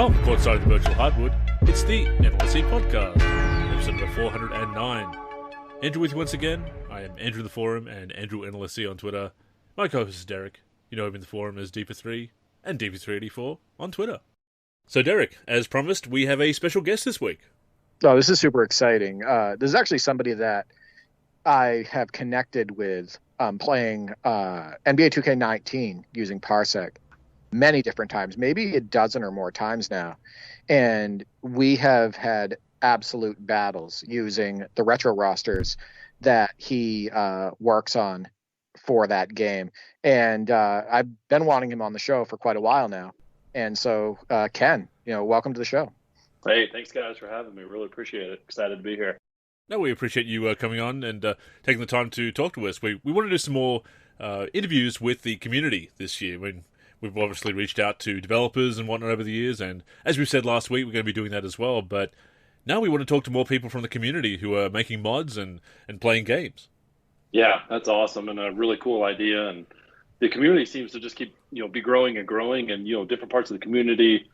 From Courtside of the Virtual Hardwood, it's the NLSC Podcast, episode number 409. Andrew with you once again. I am Andrew the Forum and Andrew NLSC on Twitter. My co-host is Derek. You know him in the forum as Deeper3 and Deeper384 on Twitter. So Derek, as promised, we have a special guest this week. Oh, this is super exciting. This is actually somebody that I have connected with playing NBA 2K19 using Parsec many different times, maybe a dozen or more times now. And we have had absolute battles using the retro rosters that he works on for that game. And I've been wanting him on the show for quite a while now. And so, Ken, welcome to the show. Hey, thanks guys for having me. Really appreciate it. Excited to be here. No, we appreciate you coming on and taking the time to talk to us. We want to do some more interviews with the community this year. We've obviously reached out to developers and whatnot over the years, and as we said last week, we're going to be doing that as well. But now we want to talk to more people from the community who are making mods and playing games. Yeah, that's awesome and a really cool idea. And the community seems to just keep, be growing and growing, and different parts of the community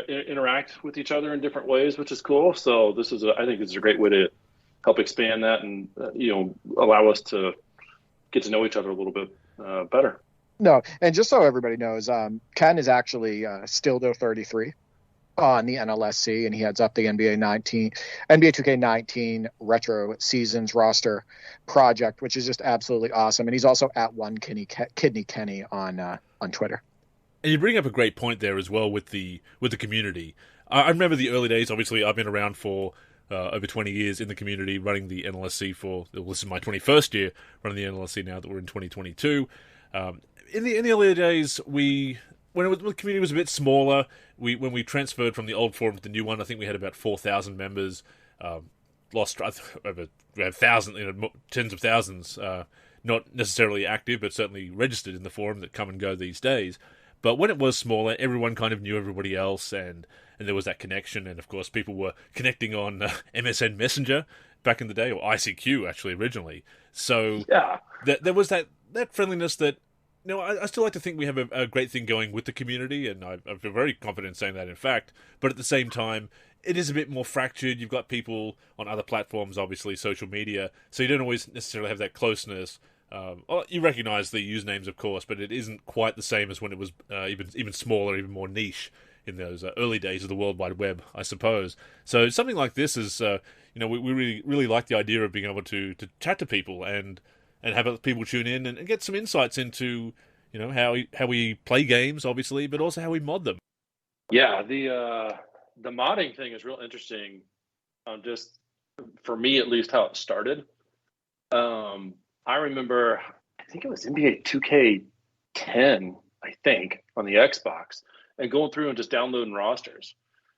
interact with each other in different ways, which is cool. So I think this is a great way to help expand that and allow us to get to know each other a little bit better. No, and just so everybody knows, Ken is actually Stildo33 on the NLSC, and he heads up the NBA 2K19 retro seasons roster project, which is just absolutely awesome. And he's also at Kidney Kenny on Twitter. And you bring up a great point there as well with the community. I remember the early days. Obviously, I've been around for over 20 years in the community, running the NLSC this is my 21st year running the NLSC now that we're in 2022. In the earlier days, when the community was a bit smaller, when we transferred from the old forum to the new one, I think we had about 4,000 members. We have thousands, tens of thousands, not necessarily active, but certainly registered in the forum that come and go these days. But when it was smaller, everyone kind of knew everybody else, and there was that connection. And of course, people were connecting on MSN Messenger back in the day, or ICQ actually originally. So yeah, there was that friendliness that. I still like to think we have a great thing going with the community, and I feel very confident in saying that, in fact. But at the same time, it is a bit more fractured. You've got people on other platforms, obviously, social media, so you don't always necessarily have that closeness. You recognize the usernames, of course, but it isn't quite the same as when it was even smaller, even more niche in those early days of the World Wide Web, I suppose. So something like this is, we really, really like the idea of being able to chat to people and have other people tune in and get some insights into, how we play games, obviously, but also how we mod them. Yeah, the modding thing is real interesting. Just for me, at least, how it started. I remember, I think it was NBA 2K10, I think, on the Xbox, and going through and just downloading rosters.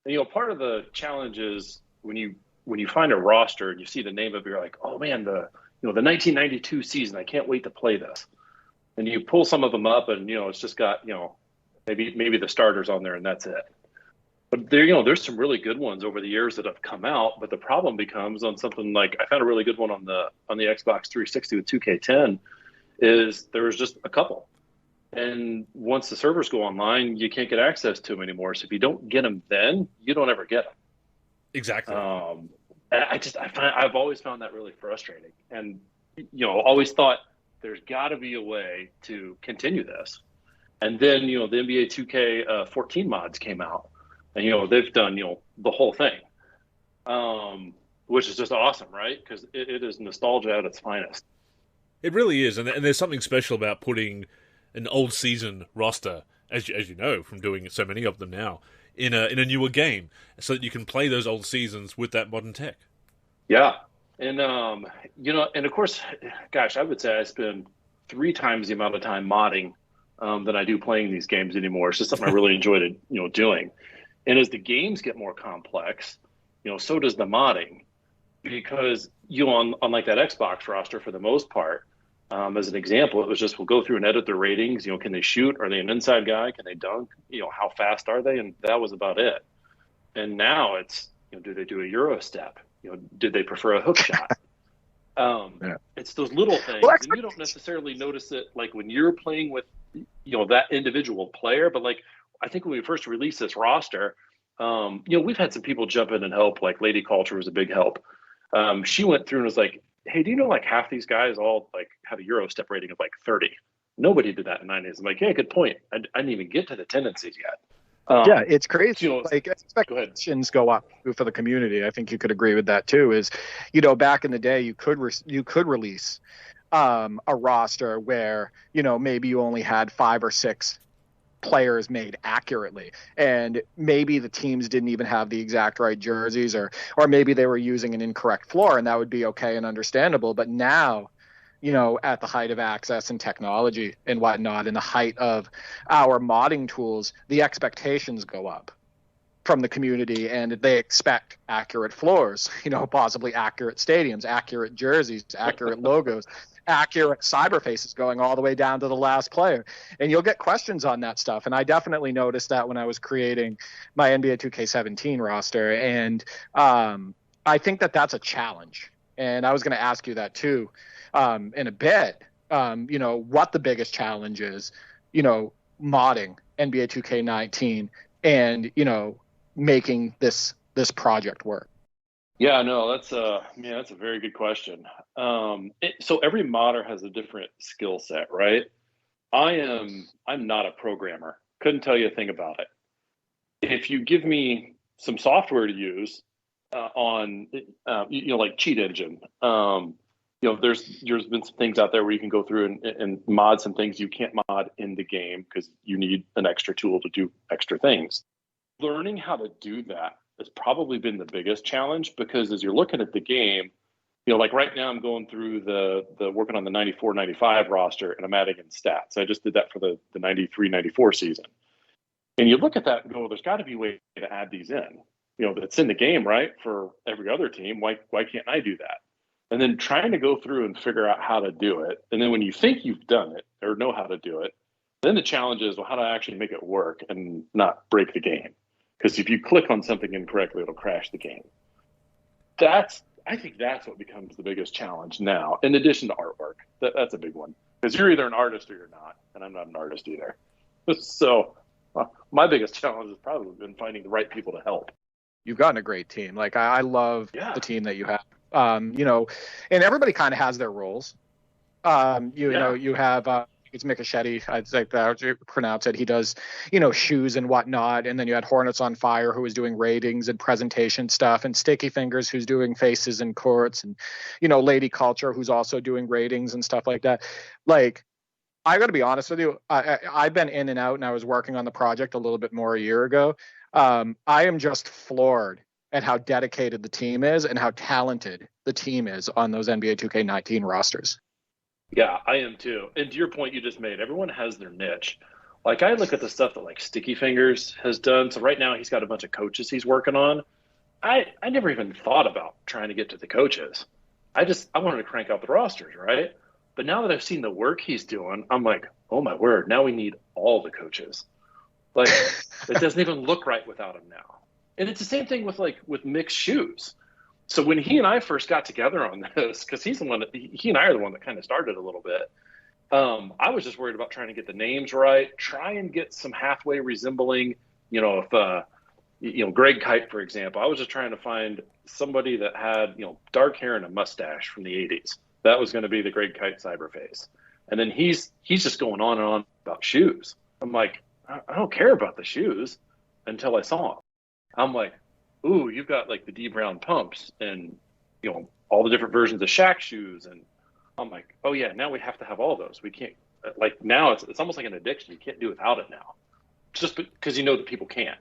And part of the challenge is when you find a roster and you see the name of it, you're like, oh man, the 1992 season, I can't wait to play this. And you pull some of them up and, it's just got, maybe the starters on there and that's it. But there's some really good ones over the years that have come out. But the problem becomes on something like, I found a really good one on the Xbox 360 with 2K10 is there was just a couple. And once the servers go online, you can't get access to them anymore. So if you don't get them then, you don't ever get them. Exactly. I've always found that really frustrating, and always thought there's got to be a way to continue this. And then the NBA 2K14 mods came out, and they've done the whole thing, which is just awesome, right? Because it is nostalgia at its finest. It really is, and there's something special about putting an old season roster, as you know from doing so many of them now, in a newer game, so that you can play those old seasons with that modern tech. Yeah. And, and of course, gosh, I would say I spend 3 times the amount of time modding than I do playing these games anymore. It's just something I really enjoyed, doing. And as the games get more complex, so does the modding. Because, on like that Xbox roster, for the most part, as an example, it was just, we'll go through and edit their ratings. Can they shoot? Are they an inside guy? Can they dunk? How fast are they? And that was about it. And now it's, do they do a Euro step? Did they prefer a hook shot? It's those little things, and you don't necessarily notice it like when you're playing with, that individual player, but like I think when we first released this roster, we've had some people jump in and help. Like Lady Culture was a big help. She went through and was like, "Hey, do you know like half these guys all like have a Euro step rating of like 30? Nobody did that in 9 days." I'm like, "Yeah, good point. I didn't even get to the tendencies yet." Yeah, it's crazy. Like Go expectations go up for the community. I think you could agree with that too. Is back in the day, you could release a roster where maybe you only had 5 or 6 players made accurately, and maybe the teams didn't even have the exact right jerseys, or maybe they were using an incorrect floor, and that would be okay and understandable. But now, at the height of access and technology and whatnot, and the height of our modding tools, the expectations go up from the community, and they expect accurate floors, possibly accurate stadiums, accurate jerseys, accurate logos, accurate cyber faces going all the way down to the last player. And you'll get questions on that stuff. And I definitely noticed that when I was creating my NBA 2K17 roster. And I think that that's a challenge. And I was going to ask you that too in a bit, what the biggest challenge is, modding NBA 2K19 and, making this project work. Yeah, no, that's a very good question. So every modder has a different skill set, right? I'm not a programmer. Couldn't tell you a thing about it. If you give me some software to use on, like Cheat Engine, there's been some things out there where you can go through and mod some things you can't mod in the game because you need an extra tool to do extra things. Learning how to do that has probably been the biggest challenge, because as you're looking at the game, like right now I'm going through the working on the 94-95 roster, and I'm adding in stats. I just did that for the 93-94 season. And you look at that and go, well, there's got to be a way to add these in. That's in the game, right? For every other team. Why can't I do that? And then trying to go through and figure out how to do it. And then when you think you've done it or know how to do it, then the challenge is, well, how do I actually make it work and not break the game? Because if you click on something incorrectly, it'll crash the game. I think that's what becomes the biggest challenge now, in addition to artwork. That's a big one. Because you're either an artist or you're not, and I'm not an artist either. So my biggest challenge has probably been finding the right people to help. You've gotten a great team. Like I love the team that you have. And everybody kind of has their roles. You have it's Mikachetti, I think that you pronounce it. He does, shoes and whatnot. And then you had Hornets on Fire, who was doing ratings and presentation stuff, and Sticky Fingers, who's doing faces and courts, and, Lady Culture, who's also doing ratings and stuff like that. Like, I got to be honest with you. I've been in and out, and I was working on the project a little bit more a year ago. I am just floored at how dedicated the team is and how talented the team is on those NBA 2K19 rosters. Yeah, I am too. And to your point you just made, everyone has their niche. Like I look at the stuff that like Sticky Fingers has done. So right now he's got a bunch of coaches he's working on. I never even thought about trying to get to the coaches. I wanted to crank out the rosters, right? But now that I've seen the work he's doing, I'm like, oh my word, now we need all the coaches. Like it doesn't even look right without him now. And it's the same thing with mixed shoes. So when he and I first got together on this, because he and I are the one that kind of started a little bit. I was just worried about trying to get the names right, try and get some halfway resembling, if Greg Kite, for example. I was just trying to find somebody that had, dark hair and a mustache from the 80s. That was going to be the Greg Kite cyberface. And then he's just going on and on about shoes. I'm like, I don't care about the shoes until I saw them. I'm like, ooh, you've got like the D Brown pumps and, all the different versions of Shaq shoes. And I'm like, oh yeah, now we have to have all those. We can't, like now it's almost like an addiction. You can't do without it now, just because that people can.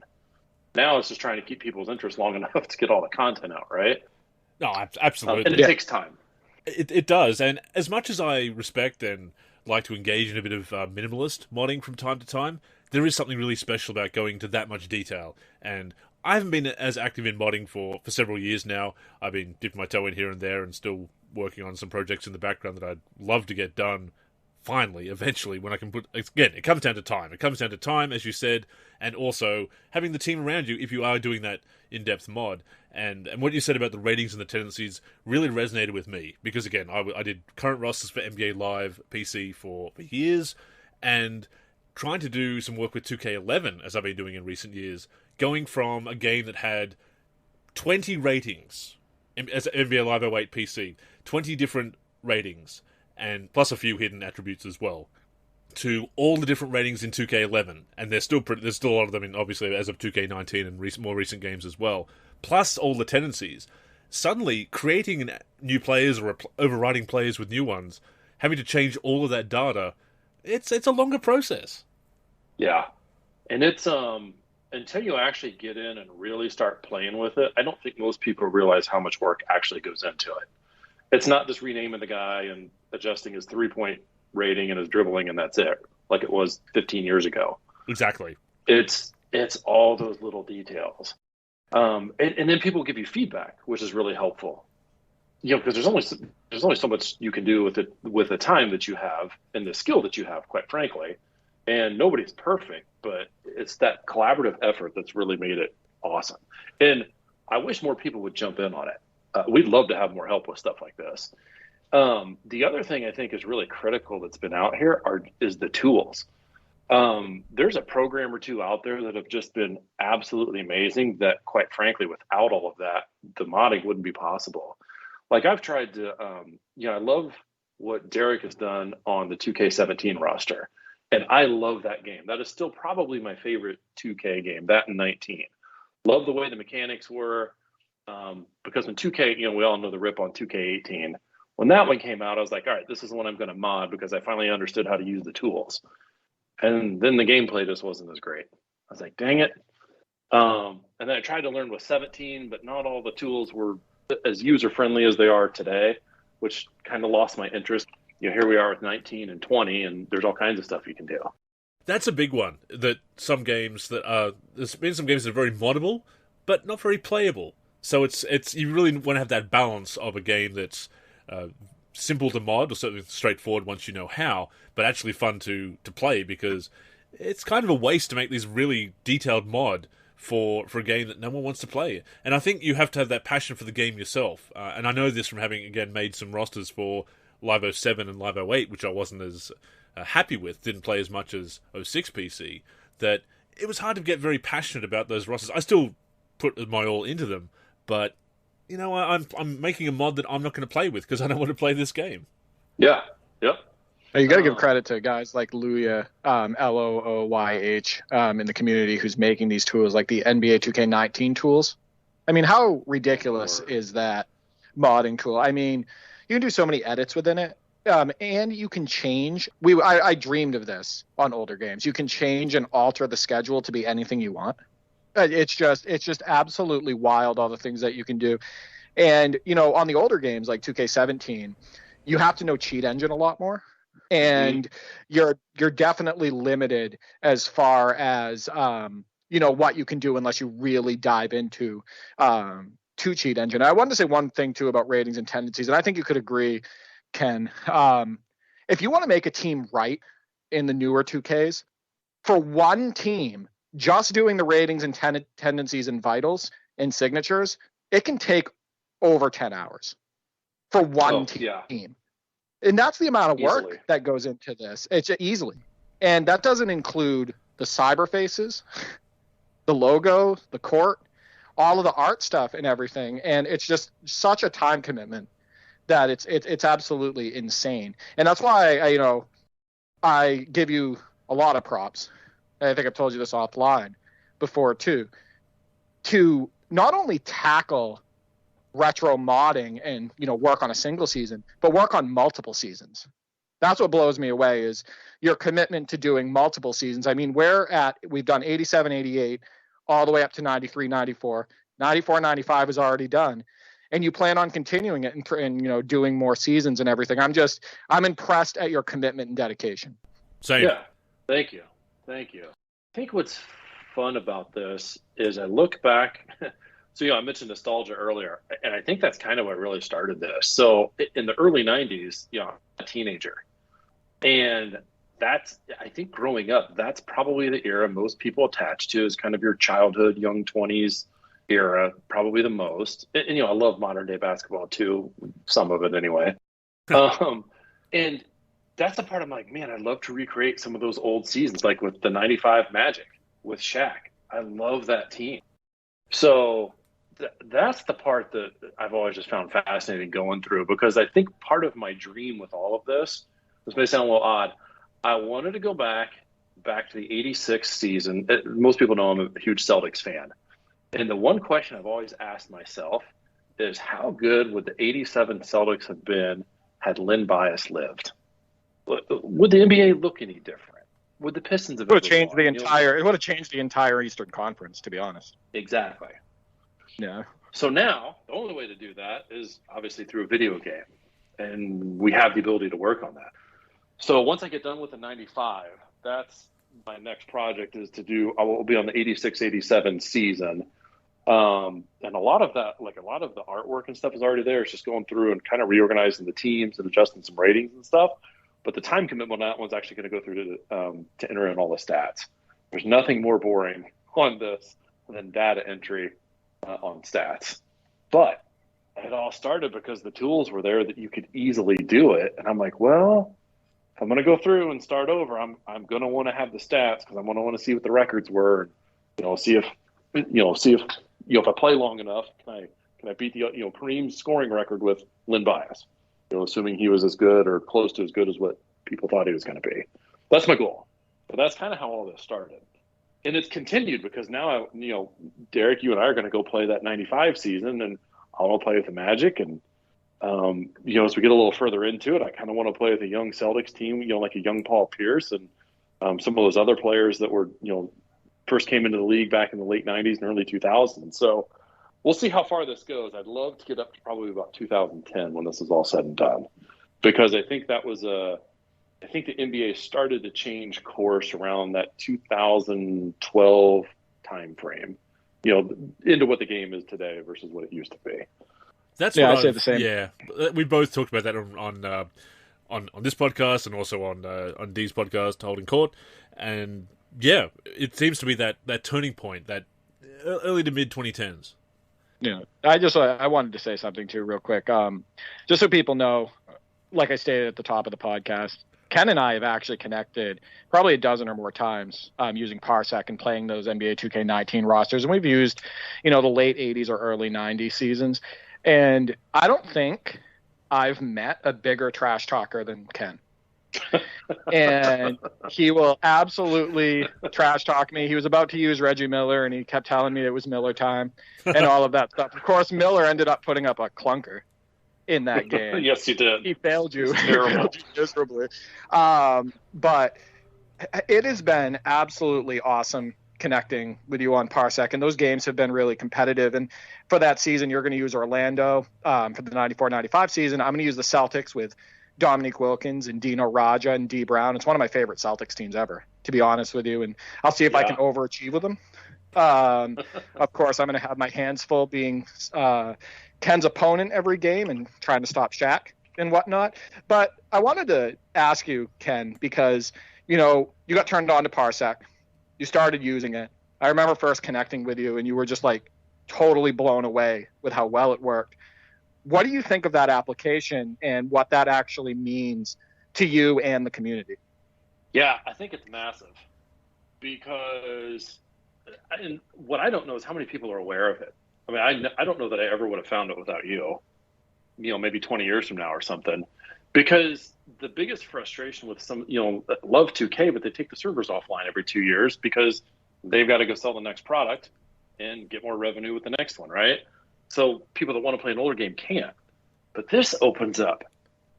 Now it's just trying to keep people's interest long enough to get all the content out, right? No, absolutely. And it takes time. It does. And as much as I respect and like to engage in a bit of minimalist modding from time to time, there is something really special about going to that much detail. And I haven't been as active in modding for several years now. I've been dipping my toe in here and there and still working on some projects in the background that I'd love to get done finally, eventually, when I can put... Again, it comes down to time. It comes down to time, as you said, and also having the team around you if you are doing that in-depth mod. And what you said about the ratings and the tendencies really resonated with me. Because, again, I did current rosters for NBA Live PC for years, and trying to do some work with 2K11, as I've been doing in recent years, going from a game that had 20 ratings, as NBA Live 08 PC, 20 different ratings, and plus a few hidden attributes as well, to all the different ratings in 2K11, and there's still a lot of them in, obviously, as of 2K19 and more recent games as well, plus all the tendencies. Suddenly, creating new players or overriding players with new ones, having to change all of that data, it's a longer process. Yeah, and it's until you actually get in and really start playing with it, I don't think most people realize how much work actually goes into it. It's not just renaming the guy and adjusting his 3-point rating and his dribbling, and that's it, like it was 15 years ago. Exactly. It's all those little details. And then people give you feedback, which is really helpful. Because there's only so much you can do with the time that you have and the skill that you have, quite frankly. And nobody's perfect, but it's that collaborative effort that's really made it awesome. And I wish more people would jump in on it. We'd love to have more help with stuff like this. The other thing I think is really critical that's been out here is the tools. There's a program or two out there that have just been absolutely amazing that, quite frankly, without all of that, the modding wouldn't be possible. Like I've tried to, I love what Derek has done on the 2K17 roster. And I love that game. That is still probably my favorite 2K game, that and 19. Love the way the mechanics were. Because when 2K, we all know the rip on 2K18. When that one came out, I was like, all right, this is the one I'm going to mod because I finally understood how to use the tools. And then the gameplay just wasn't as great. I was like, dang it. And then I tried to learn with 17, but not all the tools were as user-friendly as they are today, which kind of lost my interest. Here we are with 19 and 20, and there's all kinds of stuff you can do. That's a big one. That some games there's been some games that are very moddable, but not very playable. So it's you really want to have that balance of a game that's simple to mod, or certainly straightforward once you know how, but actually fun to play, because it's kind of a waste to make these really detailed mod for a game that no one wants to play. And I think you have to have that passion for the game yourself. And I know this from having, again, made some rosters for Live 07 and Live 08, which I wasn't as happy with, didn't play as much as 06 PC, that it was hard to get very passionate about those rosters. I still put my all into them, but I'm making a mod that I'm not going to play with because I don't want to play this game. Yeah, yep. You got to give credit to guys like Looyh, Looyh, in the community who's making these tools, like the NBA 2K19 tools. I mean, how ridiculous is that modding tool? I mean, you can do so many edits within it, and you can change. I dreamed of this on older games. You can change and alter the schedule to be anything you want. It's just absolutely wild, all the things that you can do. And, on the older games like 2K17, you have to know cheat engine a lot more. And you're definitely limited as far as, what you can do unless you really dive into cheat engine. I wanted to say one thing, too, about ratings and tendencies, and I think you could agree, Ken. If you want to make a team right in the newer 2Ks, for one team, just doing the ratings and tendencies and vitals and signatures, it can take over 10 hours for one team. Yeah. And that's the amount of work that goes into this. It's easily. And that doesn't include the cyber faces, the logo, the court, all of the art stuff and everything. And it's just such a time commitment that it's absolutely insane. And that's why I give you a lot of props. I think I've told you this offline before too, to not only tackle retro modding and work on a single season, but work on multiple seasons. That's what blows me away, is your commitment to doing multiple seasons. I mean, we've done 87, 88, all the way up to 93, 94. 94, 95 is already done. And you plan on continuing it and doing more seasons and everything. I'm impressed at your commitment and dedication. Same. Yeah. Thank you. I think what's fun about this is I look back. So, I mentioned nostalgia earlier, and I think that's kind of what really started this. So in the early 90s, a teenager. And I think growing up, that's probably the era most people attach to, is kind of your childhood, young 20s era, probably the most. And I love modern day basketball too, some of it anyway. And that's the part I'm like, man, I'd love to recreate some of those old seasons, like with the 95 Magic with Shaq. I love that team. So that's the part that I've always just found fascinating going through, because I think part of my dream with all of this may sound a little odd. I wanted to go back to the 86 season. Most people know I'm a huge Celtics fan. And the one question I've always asked myself is, how good would the 87 Celtics have been had Lynn Bias lived? Would the NBA look any different? Would the Pistons have It would have changed the entire. It would have changed the entire Eastern Conference, to be honest. Exactly. Yeah. So now the only way to do that is obviously through a video game, and we have the ability to work on that. So once I get done with the 95, that's my next project, is to do. I will be on the 86-87 season. And a lot of that, like a lot of the artwork and stuff is already there. It's just going through and kind of reorganizing the teams and adjusting some ratings and stuff. But the time commitment on that one's actually going to go through to enter in all the stats. There's nothing more boring on this than data entry on stats. But it all started because the tools were there that you could easily do it. And I'm like, well, if I'm going to go through and start over, I'm going to want to have the stats, because I'm going to want to see what the records were. And, see if if I play long enough, can I beat the Kareem's scoring record with Lynn Bias? Assuming he was as good or close to as good as what people thought he was going to be. That's my goal. But that's kind of how all this started. And it's continued because now, Derek, you and I are going to go play that 95 season, and I want to play with the Magic. And, as we get a little further into it, I kind of want to play with a young Celtics team, like a young Paul Pierce and some of those other players that were, first came into the league back in the late 90s and early 2000s. So we'll see how far this goes. I'd love to get up to probably about 2010 when this is all said and done, because I think that was I think the NBA started to change course around that 2012 time frame, into what the game is today versus what it used to be. That's what I say the same. Yeah, we both talked about that on this podcast and also on Dee's podcast, Holding Court, and yeah, it seems to be that turning point, that early to mid 2010s. Yeah, I wanted to say something too, real quick, just so people know. Like I stated at the top of the podcast, Ken and I have actually connected probably a dozen or more times using Parsec and playing those NBA 2K19 rosters. And we've used, the late 80s or early 90s seasons. And I don't think I've met a bigger trash talker than Ken. And he will absolutely trash talk me. He was about to use Reggie Miller, and he kept telling me it was Miller time and all of that stuff. Of course, Miller ended up putting up a clunker in that game. Yes, he did. He failed you. He failed you miserably. But it has been absolutely awesome connecting with you on Parsec, and those games have been really competitive. And for that season, you're going to use Orlando. For the 94-95 season, I'm going to use the Celtics with Dominique Wilkins and Dino Raja and D Brown. It's one of my favorite Celtics teams ever, to be honest with you. And I'll see if I can overachieve with them. Of course, I'm going to have my hands full being Ken's opponent every game and trying to stop Shaq and whatnot. But I wanted to ask you, Ken, because, you got turned on to Parsec. You started using it. I remember first connecting with you, and you were just like totally blown away with how well it worked. What do you think of that application and what that actually means to you and the community? Yeah, I think it's massive, because and what I don't know is how many people are aware of it. I mean, I don't know that I ever would have found it without you, maybe 20 years from now or something, because the biggest frustration with some, love 2K, but they take the servers offline every 2 years because they've got to go sell the next product and get more revenue with the next one, right? So people that want to play an older game can't. But this opens up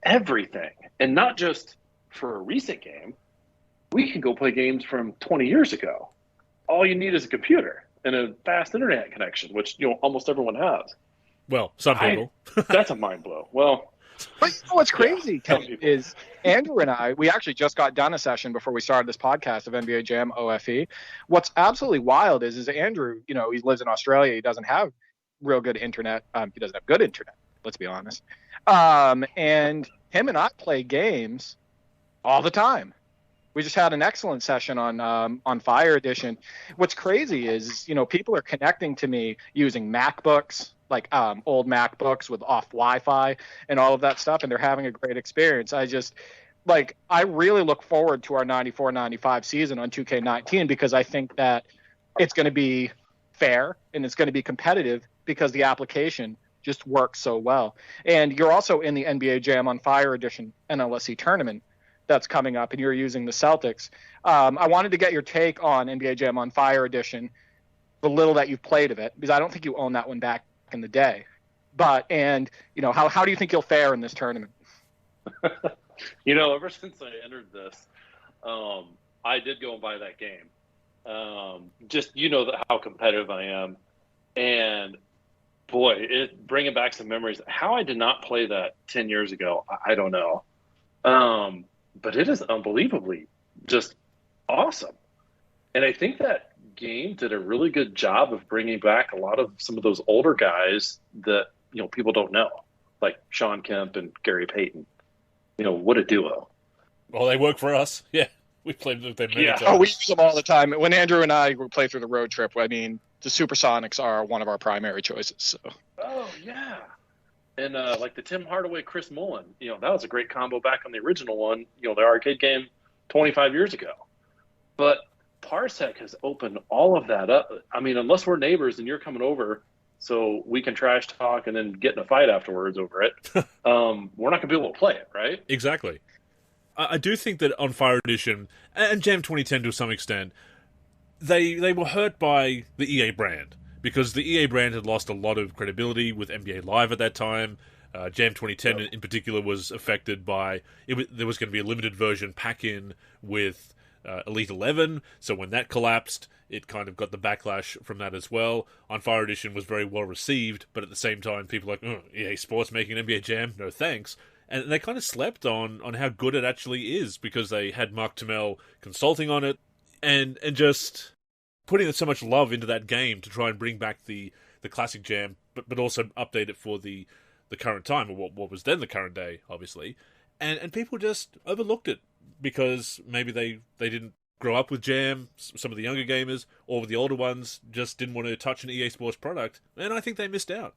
everything, and not just for a recent game. We can go play games from 20 years ago. All you need is a computer and a fast internet connection, which almost everyone has. Well, some people. That's a mind blow. Well, but what's crazy, Ken, is Andrew and I, we actually just got done a session before we started this podcast of NBA Jam OFE. What's absolutely wild is Andrew, he lives in Australia. He doesn't have real good internet. He doesn't have good internet, let's be honest. And him and I play games all the time. We just had an excellent session on Fire Edition. What's crazy is, people are connecting to me using MacBooks, like old MacBooks with off Wi-Fi and all of that stuff, and they're having a great experience. like, I really look forward to our 94-95 season on 2K19 because I think that it's going to be fair and it's going to be competitive because the application just works so well. And you're also in the NBA Jam on Fire Edition NLSC tournament that's coming up, and you're using the Celtics. I wanted to get your take on NBA Jam on Fire Edition, the little that you've played of it, because I don't think you owned that one back in the day. And how do you think you'll fare in this tournament? Ever since I entered this, I did go and buy that game. Just how competitive I am, and boy, bringing back some memories. How I did not play that 10 years ago, I don't know. But it is unbelievably just awesome, and I think that game did a really good job of bringing back a lot of some of those older guys that people don't know, like Sean Kemp and Gary Payton. What a duo. Well, they work for us. Yeah, we played with them many times. Oh, we use them all the time. When Andrew and I play through the road trip, I mean, the Supersonics are one of our primary choices. So. Oh yeah, and like the Tim Hardaway, Chris Mullen. That was a great combo back on the original one. The arcade game 25 years ago. But Parsec has opened all of that up. I mean, unless we're neighbors and you're coming over so we can trash talk and then get in a fight afterwards over it, we're not going to be able to play it, right? Exactly. I do think that on Fire Edition, and Jam 2010 to some extent, they were hurt by the EA brand, because the EA brand had lost a lot of credibility with NBA Live at that time. Jam 2010 in particular was affected by, there was going to be a limited version pack-in with Elite 11, so when that collapsed, it kind of got the backlash from that as well. On Fire Edition was very well received, but at the same time, people were like, EA Sports making an NBA Jam? No thanks. And they kind of slept on how good it actually is, because they had Mark Tummel consulting on it, and just putting so much love into that game to try and bring back the classic Jam, but also update it for the current time, or what was then the current day, obviously. And people just overlooked it, because maybe they didn't grow up with Jam, some of the younger gamers, or the older ones just didn't want to touch an EA Sports product, and I think they missed out.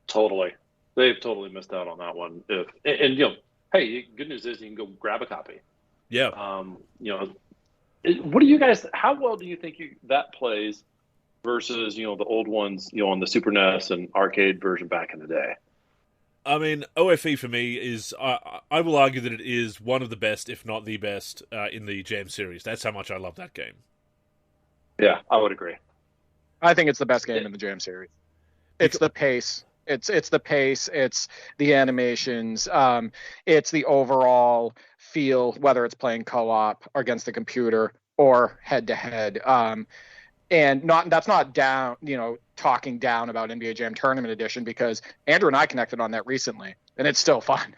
Totally. They've totally missed out on that one. Hey, good news is you can go grab a copy. Yeah. What do you guys, how well do you think that plays versus, the old ones, on the Super NES and arcade version back in the day? I mean, OFE for me is, I will argue that it is one of the best, if not the best, in the Jam series. That's how much I love that game. Yeah, I would agree. I think it's the best game in the Jam series. It's the pace. It's the pace. It's the animations. It's the overall feel, whether it's playing co-op or against the computer or head-to-head. And that's not down, talking down about NBA Jam Tournament Edition, because Andrew and I connected on that recently, and it's still fun.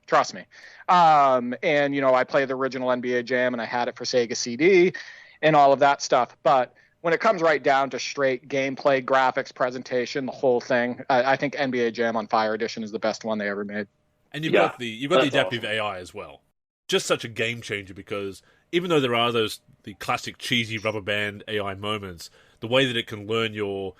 Trust me. And, I played the original NBA Jam, and I had it for Sega CD and all of that stuff. But when it comes right down to straight gameplay, graphics, presentation, the whole thing, I think NBA Jam on Fire Edition is the best one they ever made. And you've got the adaptive awesome. AI as well. Just such a game changer, because even though there are the classic cheesy rubber band AI moments, the way that it can learn your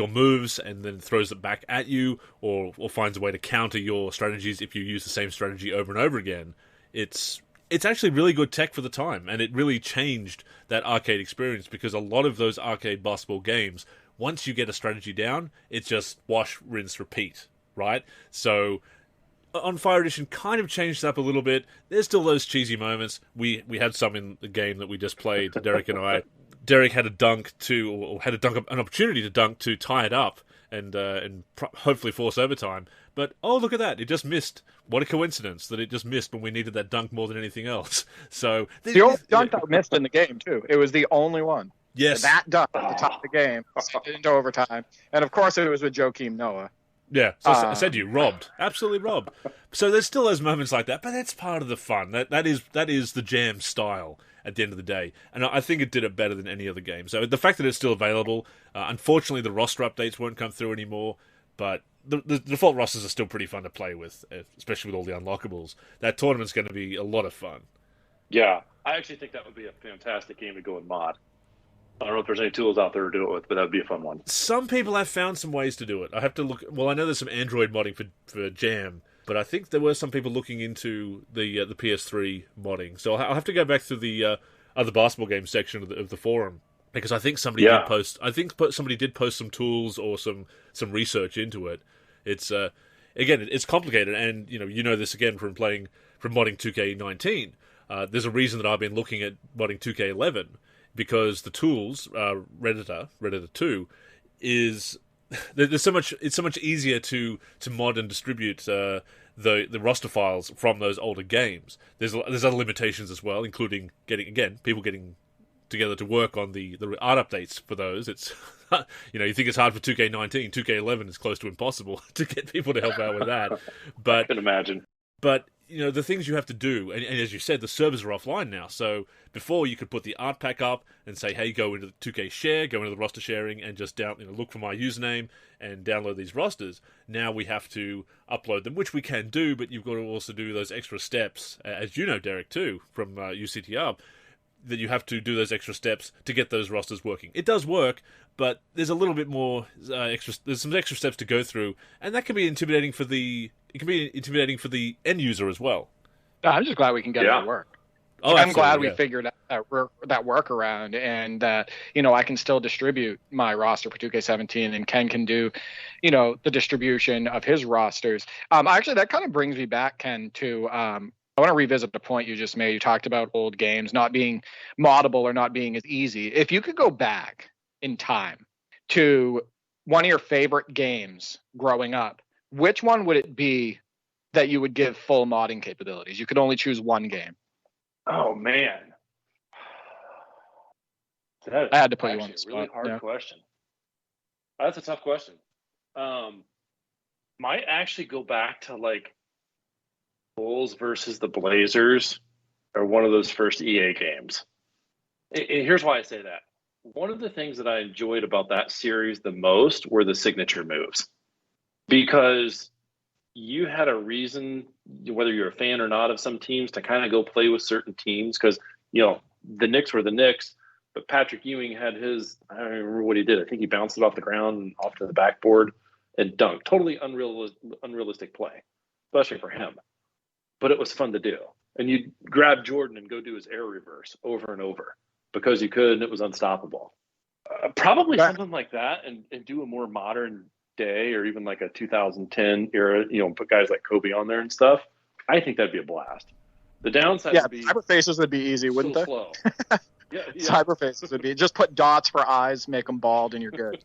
moves and then throws it back at you, or finds a way to counter your strategies if you use the same strategy over and over again, it's actually really good tech for the time, and it really changed that arcade experience, because a lot of those arcade basketball games, once you get a strategy down, it's just wash, rinse, repeat, right? So on Fire Edition kind of changed it up a little bit. There's still those cheesy moments. We had some in the game that we just played, Derek and I. Derek had an opportunity to dunk to tie it up and hopefully force overtime. But, look at that. It just missed. What a coincidence that it just missed when we needed that dunk more than anything else. So the only dunk that missed in the game, too. It was the only one. Yes. That dunk at the top of the game, into overtime. And, of course, it was with Joakim Noah. Yeah, so I said to you, robbed. Absolutely robbed. So there's still those moments like that, but that's part of the fun. That is the Jam style at the end of the day. And I think it did it better than any other game. So the fact that it's still available, unfortunately the roster updates won't come through anymore, but the default rosters are still pretty fun to play with, especially with all the unlockables. That tournament's going to be a lot of fun. Yeah, I actually think that would be a fantastic game to go in mod. I don't know if there's any tools out there to do it with, but that would be a fun one. Some people have found some ways to do it. I have to look. Well, I know there's some Android modding for Jam but I think there were some people looking into the PS3 modding. So I'll have to go back to the other basketball game section of the forum, because I think somebody did post. I think somebody did post some tools or some research into it. It's again, it's complicated, and you know this again from modding 2K19. There's a reason that I've been looking at modding 2K11, because the tools, Redditor 2, is there's so much. It's so much easier to mod and distribute the roster files from those older games. There's other limitations as well, including people getting together to work on the art updates for those. It's you think it's hard for 2K19, 2K11 is close to impossible to get people to help out with that. But I can imagine. But the things you have to do, and as you said, the servers are offline now. So before you could put the art pack up and say, "Hey, go into the 2K share, go into the roster sharing, and just look for my username and download these rosters." Now we have to upload them, which we can do, but you've got to also do those extra steps, as you know, Derek, too, from UCTR, that you have to do those extra steps to get those rosters working. It does work, but there's a little bit more there's some extra steps to go through, and that can be intimidating for the end user as well. I'm just glad we can get it to work. Oh, I'm glad we figured out that workaround, and I can still distribute my roster for 2K17, and Ken can do, the distribution of his rosters. Actually, that kind of brings me back, Ken, to I want to revisit the point you just made. You talked about old games not being moddable or not being as easy. If you could go back in time to one of your favorite games growing up, which one would it be that you would give full modding capabilities? You could only choose one game. Oh, man. I had to put you on the spot. Really hard question. That's a tough question. Might actually go back to Bulls versus the Blazers, or one of those first EA games. And here's why I say that. One of the things that I enjoyed about that series the most were the signature moves, because you had a reason, whether you're a fan or not of some teams, to kind of go play with certain teams, because the Knicks were the Knicks, but Patrick Ewing had his, I don't remember what he did. I think he bounced it off the ground and off to the backboard and dunked. Totally unrealistic play, especially for him. But it was fun to do. And you'd grab Jordan and go do his air reverse over and over because you could, and it was unstoppable. Probably something like that, and do a more modern day, or even like a 2010 era, put guys like Kobe on there and stuff. I think that'd be a blast. The downside would be... Cyber faces would be easy, wouldn't they? Slow. Yeah. Cyber faces would be... Just put dots for eyes, make them bald, and you're good.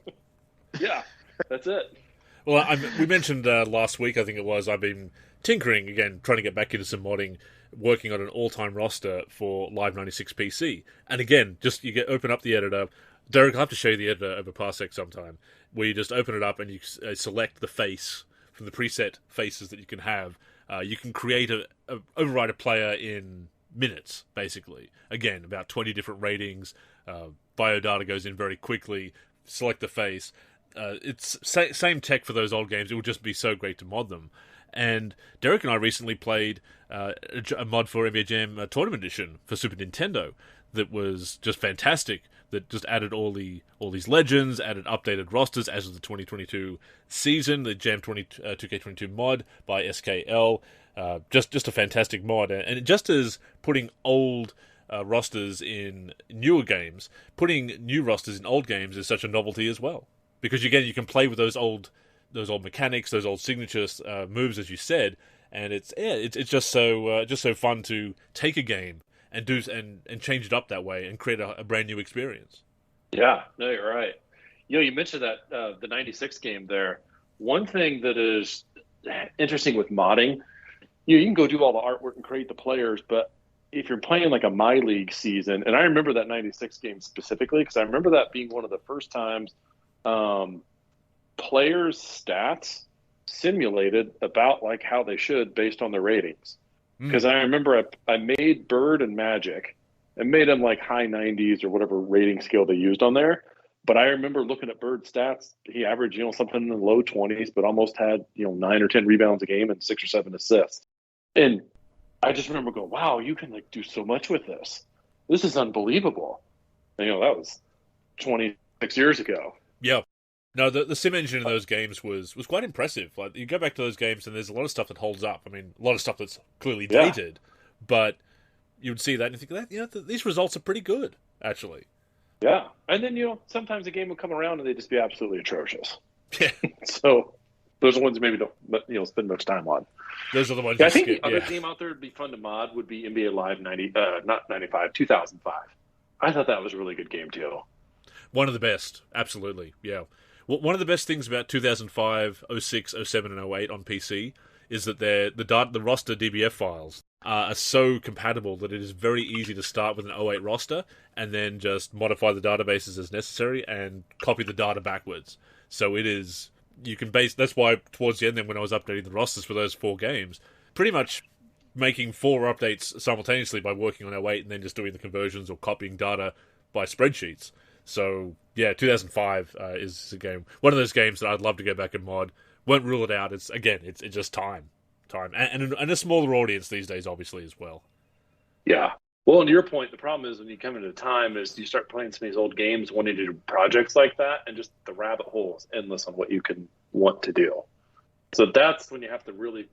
Yeah, that's it. Well, we mentioned last week, I think it was, I've been tinkering again, trying to get back into some modding, working on an all-time roster for Live 96 PC. And again, just open up the editor. Derek, I'll have to show you the editor over Parsec sometime, where you just open it up and you select the face from the preset faces that you can have. You can create override a player in minutes, basically. Again, about 20 different ratings. Biodata goes in very quickly. Select the face. It's same tech for those old games. It would just be so great to mod them. And Derek and I recently played a mod for NBA Jam Tournament Edition for Super Nintendo that was just fantastic. That just added all these legends, added updated rosters as of the 2022 season. The Jam 2K22 mod by SKL, just a fantastic mod. And just as putting old rosters in newer games, putting new rosters in old games is such a novelty as well. Because again, you can play with those old mechanics, those old signatures moves, as you said, and it's just so fun to take a game and do and change it up that way and create a brand new experience. Yeah, no, you're right. You mentioned that the '96 game there. One thing that is interesting with modding, you can go do all the artwork and create the players, but if you're playing like a My League season, and I remember that '96 game specifically because I remember that being one of the first times players' stats simulated about like how they should based on their ratings. Because I remember I made Bird and Magic and made them like high 90s or whatever rating scale they used on there. But I remember looking at Bird's stats. He averaged, something in the low 20s, but almost had, 9 or 10 rebounds a game and 6 or 7 assists. And I just remember going, wow, you can like do so much with this. This is unbelievable. And, that was 26 years ago. Yeah. No, the sim engine in those games was quite impressive. Like, you go back to those games, and there's a lot of stuff that holds up. I mean, a lot of stuff that's clearly Yeah, dated, but you would see that and you think that these results are pretty good, actually. yeah. And then sometimes a game will come around and they just be absolutely atrocious. Yeah, So those are the ones maybe don't spend much time on. those are the ones Yeah, you I think skip. the other Yeah, game out there would be fun to mod would be NBA Live 2005. I thought that was a really good game too. one of the best, absolutely. Yeah, well, one of the best things about 2005, '06, '07, and '08 on PC is that the roster DBF files are so compatible that it is very easy to start with an '08 roster and then just modify the databases as necessary and copy the data backwards. So it is, you can base, that's why towards the end then when I was updating the rosters for those 4 games, pretty much making 4 updates simultaneously by working on '08 and then just doing the conversions or copying data by spreadsheets. So yeah, 2005 is a game, one of those games that I'd love to go back and mod. Won't rule it out. It's just time, and a smaller audience these days, obviously, as well. Yeah. Well, and to your point, the problem is when you come into time is you start playing some of these old games, wanting to do projects like that, and just the rabbit hole is endless on what you can want to do. So that's when you have to really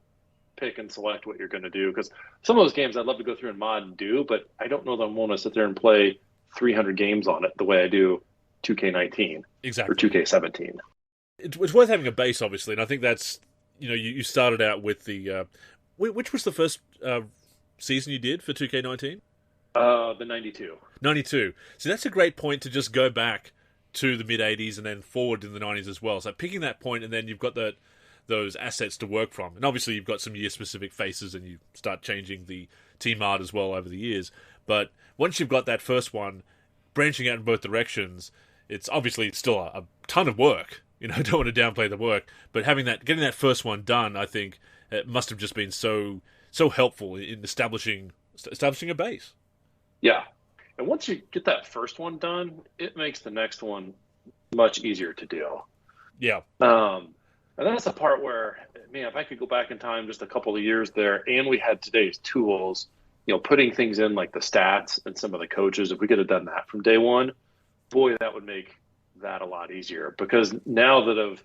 pick and select what you're going to do. Because some of those games I'd love to go through and mod and do, but I don't know that I want to sit there and play 300 games on it the way I do 2K19 Exactly. or 2K17. It's worth having a base, obviously, and I think that's, you started out with the which was the first season you did for 2K19? The 92. 92. So that's a great point to just go back to the mid 80s and then forward in the 90s as well. So picking that point, and then you've got those assets to work from, and obviously you've got some year specific faces, and you start changing the team art as well over the years. But once you've got that first one, branching out in both directions, it's obviously still a ton of work. I don't want to downplay the work, but getting that first one done, I think it must have just been so helpful in establishing a base. Yeah. And once you get that first one done, it makes the next one much easier to do. Yeah. And that's the part where, man, if I could go back in time just a couple of years there, and we had today's tools, putting things in like the stats and some of the coaches, if we could have done that from day one, boy, that would make that a lot easier. Because now I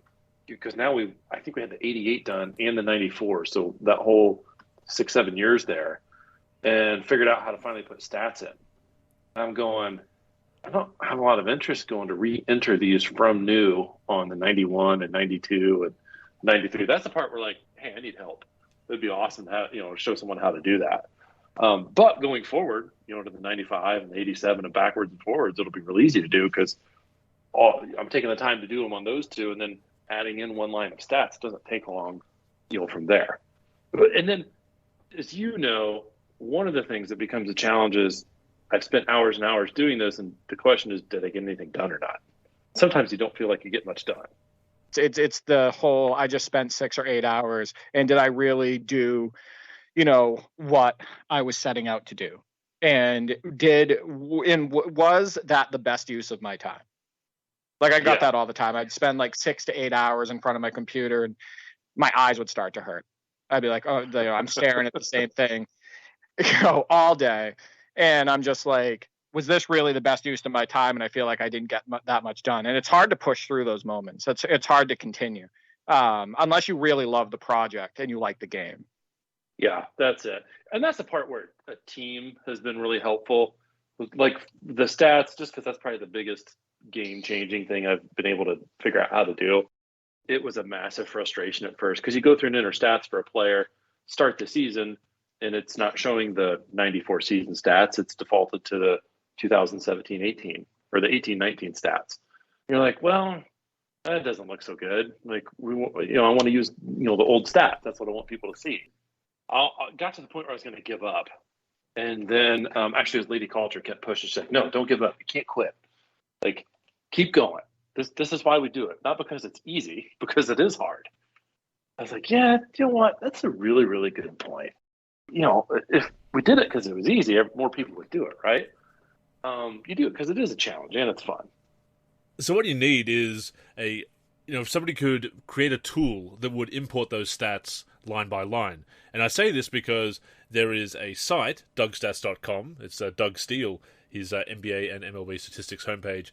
think we had the 88 done and the 94. So that whole 6-7 years there, and figured out how to finally put stats in. I'm going, I don't have a lot of interest going to re-enter these from new on the 91 and 92 and 93. That's the part where like, hey, I need help. It'd be awesome to have, show someone how to do that. But going forward, to the 95 and the 87 and backwards and forwards, it'll be real easy to do because I'm taking the time to do them on those 2, and then adding in one line of stats doesn't take long, from there. And then, as you know, one of the things that becomes a challenge is I've spent hours and hours doing this, and the question is, did I get anything done or not? Sometimes you don't feel like you get much done. It's the whole, I just spent 6 or 8 hours, and did I really do, what I was setting out to do? And was that the best use of my time? Like, I got that all the time. I'd spend like 6 to 8 hours in front of my computer, and my eyes would start to hurt. I'd be like, oh, I'm staring at the same thing, all day. And I'm just like, was this really the best use of my time? And I feel like I didn't get that much done. And it's hard to push through those moments. It's hard to continue unless you really love the project and you like the game. Yeah, that's it. And that's the part where a team has been really helpful. Like the stats, just because that's probably the biggest game-changing thing I've been able to figure out how to do. It was a massive frustration at first because you go through and enter stats for a player, start the season, and it's not showing the 94 season stats. It's defaulted to the 2017-18 or the 18-19 stats. You're like, well, that doesn't look so good. Like I want to use the old stats. That's what I want people to see. I got to the point where I was going to give up, and then actually, as Lady Culture kept pushing, she's like, "No, don't give up. You can't quit. Like, keep going. This is why we do it. Not because it's easy, because it is hard." I was like, "Yeah, you know what? That's a really, really good point. If we did it because it was easy, more people would do it, right? You do it because it is a challenge and it's fun." So what you need is if somebody could create a tool that would import those stats line by line. And I say this because there is a site, DougStats.com. It's Doug Steele, his NBA and MLB statistics homepage.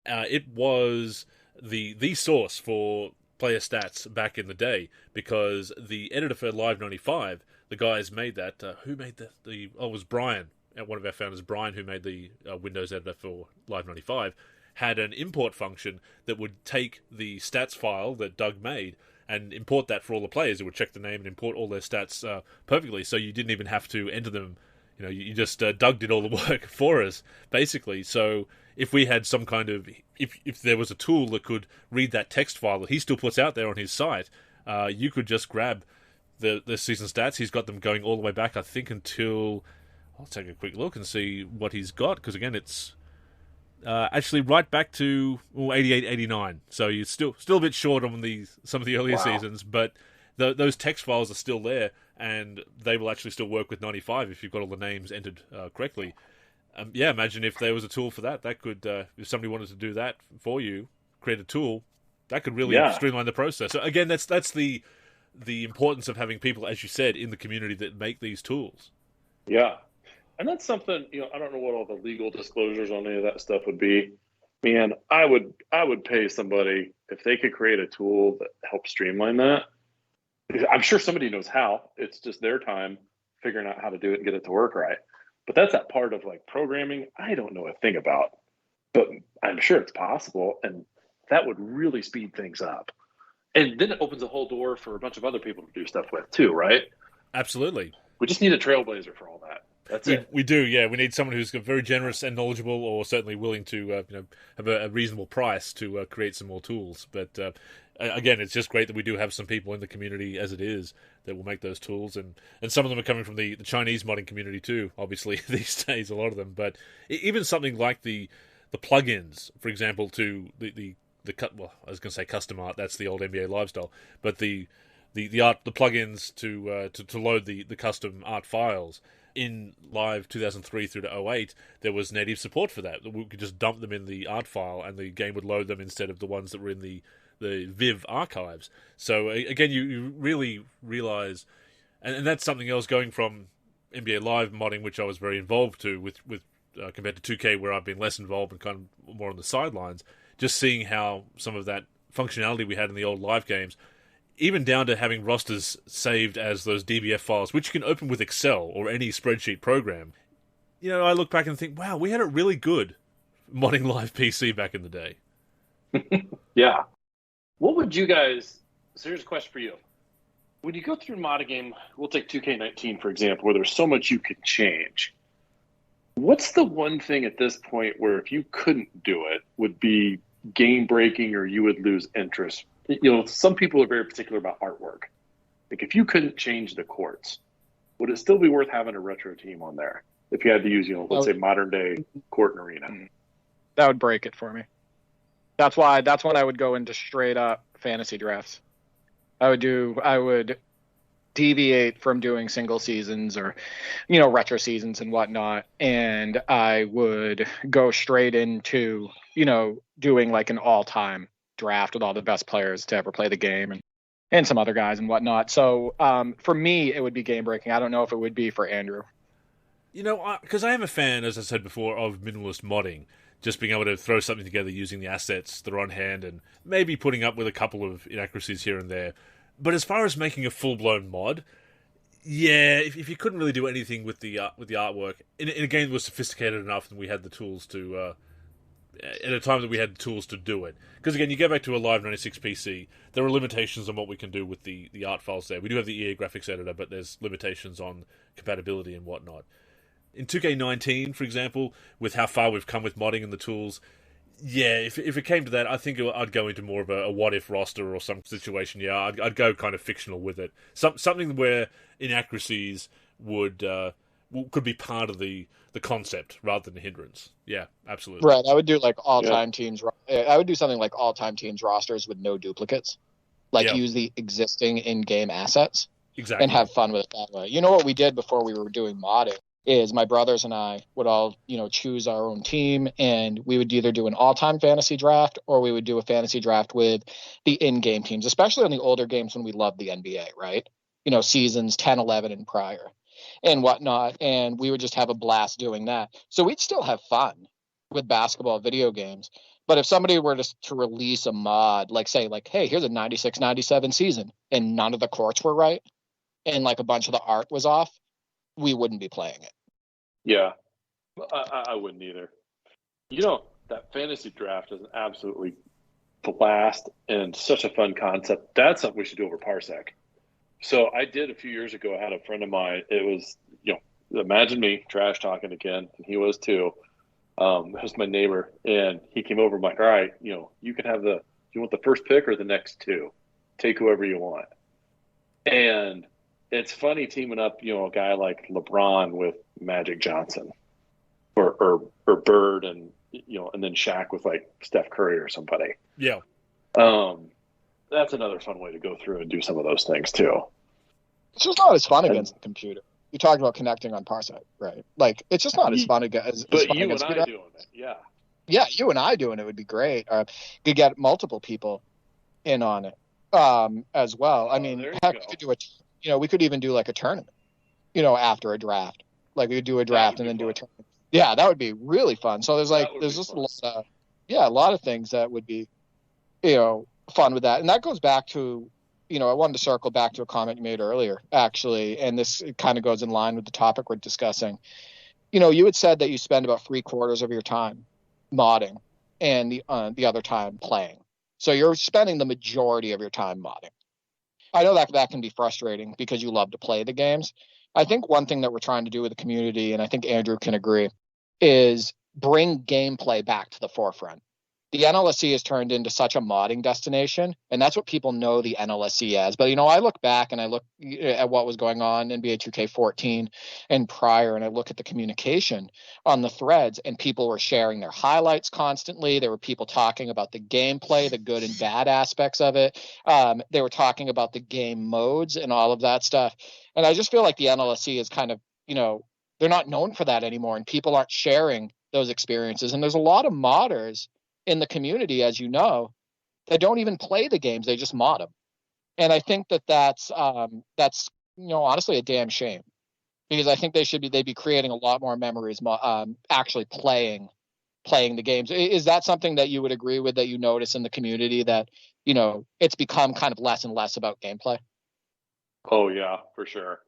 It was the source for player stats back in the day, because the editor for Live 95, the guys made that. Who made it was Brian, one of our founders, Brian, who made the Windows editor for Live 95, had an import function that would take the stats file that Doug made and import that for all the players. It would check the name and import all their stats perfectly, so you didn't even have to enter them. You just Doug did all the work for us, basically. So if we had some kind of, if there was a tool that could read that text file that he still puts out there on his site, you could just grab the season stats. He's got them going all the way back, I think, until, I'll take a quick look and see what he's got, because again, it's actually right back to 88, 89. So you're still a bit short on some of the earlier seasons, but those text files are still there, and they will actually still work with 95 if you've got all the names entered correctly. Imagine if there was a tool for that. That could, if somebody wanted to do that for you, create a tool, that could really streamline the process. So again, that's the importance of having people, as you said, in the community that make these tools. Yeah. And that's something, I don't know what all the legal disclosures on any of that stuff would be. Man, I would pay somebody if they could create a tool that helps streamline that. I'm sure somebody knows how. It's just their time figuring out how to do it and get it to work right. But that's that part of like programming I don't know a thing about, but I'm sure it's possible. And that would really speed things up. And then it opens a whole door for a bunch of other people to do stuff with too, right? Absolutely. We just need a trailblazer for all that. That's it. We do, yeah. We need someone who's very generous and knowledgeable, or certainly willing to have a reasonable price to create some more tools. But again, it's just great that we do have some people in the community as it is that will make those tools, and some of them are coming from the Chinese modding community too. Obviously, these days, a lot of them. But even something like the plugins, for example, to the I was going to say custom art. That's the old NBA Live style, but the art, the plugins to load the custom art files. In Live 2003 through to 08, there was native support for that. We could just dump them in the art file, and the game would load them instead of the ones that were in the Viv archives. So again, you really realize, and that's something else going from NBA Live modding, which I was very involved with compared to 2K, where I've been less involved and kind of more on the sidelines. Just seeing how some of that functionality we had in the old Live games, even down to having rosters saved as those DBF files, which you can open with Excel or any spreadsheet program. I look back and think, wow, we had it really good modding Live PC back in the day. Yeah. What would you guys, serious question for you. When you go through mod a game, we'll take 2K19, for example, where there's so much you could change. What's the one thing at this point where if you couldn't do it would be game breaking, or you would lose interest? Some people are very particular about artwork. Like if you couldn't change the courts, would it still be worth having a retro team on there? If you had to use, let's say modern day court and arena. That would break it for me. That's when I would go into straight up fantasy drafts. I would deviate from doing single seasons or, retro seasons and whatnot. And I would go straight into, doing like an all-time draft with all the best players to ever play the game and some other guys and whatnot. So for me, it would be game breaking. I don't know if it would be for Andrew. Because I am a fan, as I said before, of minimalist modding. Just being able to throw something together using the assets that are on hand and maybe putting up with a couple of inaccuracies here and there. But as far as making a full-blown mod, yeah, if you couldn't really do anything with the artwork, in a game that was sophisticated enough and we had the tools to... at a time that we had the tools to do it. Because again, you go back to a Live 96 PC, there are limitations on what we can do with the art files there. We do have the EA graphics editor, but there's limitations on compatibility and whatnot. In 2K19, for example, with how far we've come with modding and the tools, yeah, if it came to that, I think I'd go into more of a what-if roster or some situation. Yeah, I'd go kind of fictional with it. Something where inaccuracies could be part of the concept rather than a hindrance. Yeah, absolutely. Right. I would do like all-time teams. I would do something like all-time teams rosters with no duplicates. Use the existing in-game assets. Exactly. And have fun with it that way. What we did before we were doing modding is my brothers and I would all, choose our own team, and we would either do an all-time fantasy draft or we would do a fantasy draft with the in-game teams, especially on the older games when we loved the NBA, right? Seasons 10, 11 and prior and whatnot. And we would just have a blast doing that. So we'd still have fun, with basketball video games. But if somebody were to release a mod, like say, like, hey, here's a 96-97 season, and none of the courts were right, and like a bunch of the art was off, we wouldn't be playing it. Yeah, I wouldn't either. That fantasy draft is an absolutely blast and such a fun concept. That's something we should do over Parsec. So I did a few years ago. I had a friend of mine. It was, imagine me trash talking again, and he was too. It was my neighbor, and he came over. I'm like, all right, you can have you want the first pick or the next two? Take whoever you want. And it's funny teaming up, a guy like LeBron with Magic Johnson, or Bird, and and then Shaq with like Steph Curry or somebody. Yeah. That's another fun way to go through and do some of those things too. It's just not as fun against the computer. You talked about connecting on Parsec, right? Like, it's just not as fun as But fun you and I computer. doing it, yeah. Yeah, you and I doing it would be great. You could get multiple people in on it as well. I mean, heck, we could do we could even do like a tournament, after a draft. Like, we could do a draft and then do a tournament. Yeah, that would be really fun. So there's just a lot of things that would be, fun with that. And that goes back to, I wanted to circle back to a comment you made earlier, actually, and this kind of goes in line with the topic we're discussing. You had said that you spend about 3/4 of your time modding and the other time playing. So you're spending the majority of your time modding. I know that can be frustrating because you love to play the games. I think one thing that we're trying to do with the community, and I think Andrew can agree, is bring gameplay back to the forefront. The NLSC has turned into such a modding destination, and that's what people know the NLSC as. But, I look back and I look at what was going on in NBA 2K14 and prior, and I look at the communication on the threads, and people were sharing their highlights constantly. There were people talking about the gameplay, the good and bad aspects of it. They were talking about the game modes and all of that stuff. And I just feel like the NLSC is kind of, they're not known for that anymore, and people aren't sharing those experiences. And there's a lot of modders in the community, as you know, that don't even play the games; they just mod them. And I think that's honestly a damn shame, because I think they'd be creating a lot more memories, actually playing the games. Is that something that you would agree with, that you notice in the community, that it's become kind of less and less about gameplay? Oh yeah, for sure.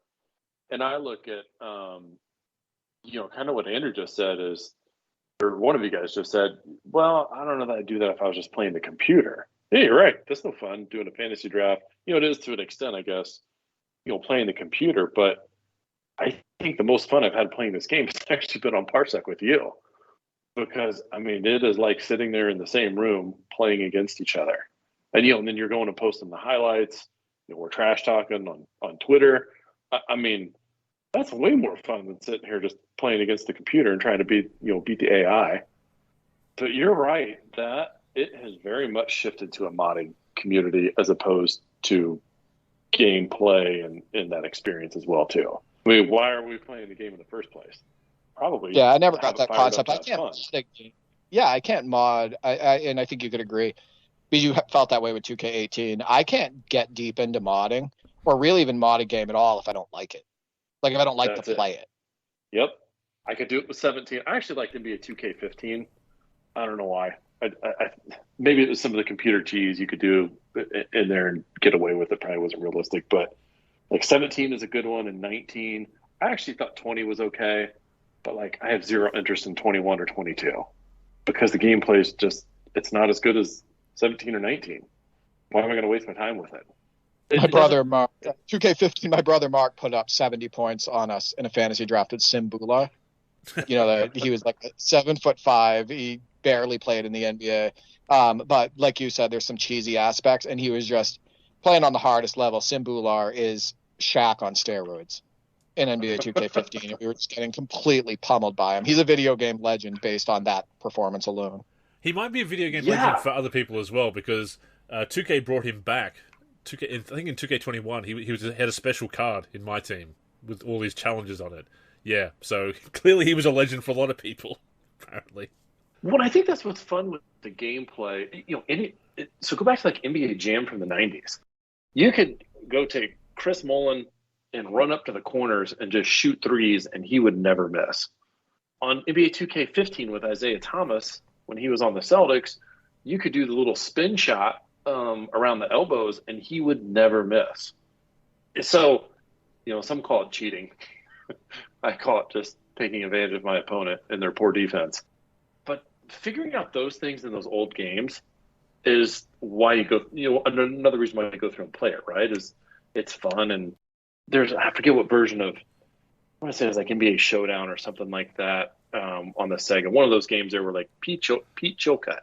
And I look at kind of what Andrew just said is, or one of you guys just said, well, I don't know that I'd do that if I was just playing the computer. Yeah, you're right. That's no fun doing a fantasy draft. It is to an extent, I guess, playing the computer. But I think the most fun I've had playing this game has actually been on Parsec with you. Because, it is like sitting there in the same room playing against each other. And, and then you're going and posting the highlights. We're trash talking on Twitter. That's way more fun than sitting here just playing against the computer and trying to beat the AI. But you're right that it has very much shifted to a modding community as opposed to gameplay and that experience as well too. Why are we playing the game in the first place? Probably. Yeah, I never got that concept. I can't. Yeah, I can't mod. And I think you could agree, because you felt that way with 2K18. I can't get deep into modding, or really even mod a game at all, if I don't like it. Like, if I don't like to play it. Yep. I could do it with 17. I actually liked NBA 2K15. I don't know why. I maybe it was some of the computer cheese you could do in there and get away with it. Probably wasn't realistic. But, 17 is a good one, and 19. I actually thought 20 was okay. But, I have zero interest in 21 or 22. Because the gameplay is just, it's not as good as 17 or 19. Why am I going to waste my time with it? My brother Mark, 2K15, my brother Mark put up 70 points on us in a fantasy draft with Simbula. He was 7'5". He barely played in the NBA. But like you said, there's some cheesy aspects, and he was just playing on the hardest level. Simbular is Shaq on steroids in NBA 2K15, and we were just getting completely pummeled by him. He's a video game legend based on that performance alone. He might be a video game legend for other people as well, because 2K brought him back. I think in 2K21, he had a special card in my team with all these challenges on it. Yeah, so clearly he was a legend for a lot of people, apparently. Well, I think that's what's fun with the gameplay. So go back to NBA Jam from the 90s. You could go take Chris Mullen and run up to the corners and just shoot threes, and he would never miss. on NBA 2K15 with Isaiah Thomas, when he was on the Celtics, you could do the little spin shot around the elbows, and he would never miss. So, some call it cheating. I call it just taking advantage of my opponent and their poor defense. But figuring out those things in those old games is why you go, another reason why you go through and play it, right? Is it's fun. And I forget what version of, I want to say it was like NBA Showdown or something like that on the Sega. One of those games there were like Pete Chilcutt.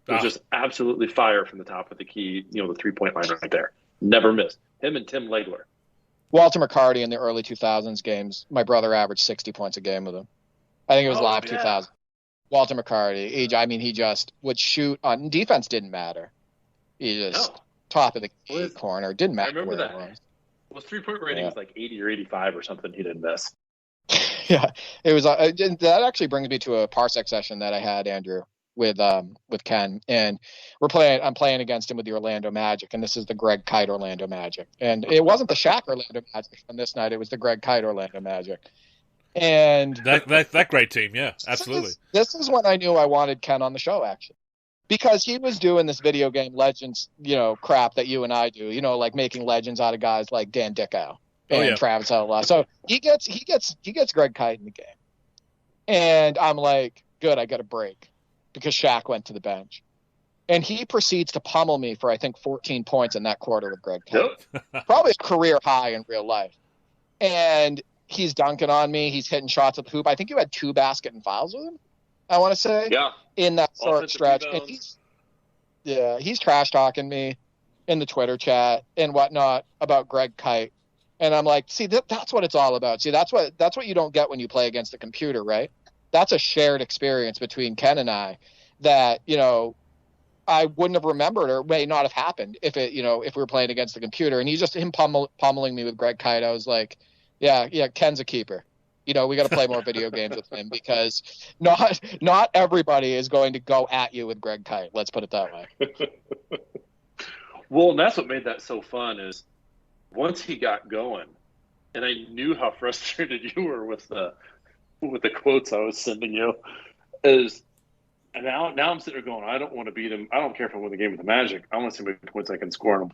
It was just absolutely fire from the top of the key, the 3-point line right there. Never missed. Him and Tim Legler. Walter McCarty in the early 2000s games, my brother averaged 60 points a game with him. I think it was live 2000. Walter McCarty, he just would shoot on defense. Didn't matter. He just top of the key corner. Didn't matter. I remember where that. It was. Well, his 3-point rating was like 80 or 85 or something. He didn't miss. Yeah, it was. That actually brings me to a Parsec session that I had, Andrew, with Ken, and I'm playing against him with the Orlando Magic, and this is the Greg Kite Orlando Magic, and it wasn't the Shaq Orlando Magic on this night; it was the Greg Kite Orlando Magic, and that great team, yeah, absolutely. This is when I knew I wanted Ken on the show, actually, because he was doing this video game legends, crap that you and I do, like making legends out of guys like Dan Dickow and Travis Outlaw. So he gets Greg Kite in the game, and I'm like, good, I got a break. Because Shaq went to the bench. And he proceeds to pummel me for, I think, 14 points in that quarter with Greg Kite. Probably a career high in real life. And he's dunking on me. He's hitting shots at the hoop. I think you had 2 basket and fouls with him, I want to say. Yeah. In that short stretch. And he's trash talking me in the Twitter chat and whatnot about Greg Kite. And I'm like, see, that's what it's all about. See, that's what you don't get when you play against the computer, right? That's a shared experience between Ken and I that, I wouldn't have remembered or may not have happened if we were playing against the computer. And he's just him pummeling me with Greg Kite. I was like, yeah, Ken's a keeper. We got to play more video games with him because not everybody is going to go at you with Greg Kite. Let's put it that way. Well, and that's what made that so fun is once he got going, and I knew how frustrated you were with the quotes I was sending you, and now I'm sitting there going, I don't want to beat him. I don't care if I win the game with the Magic. I want to see how many points I can score on him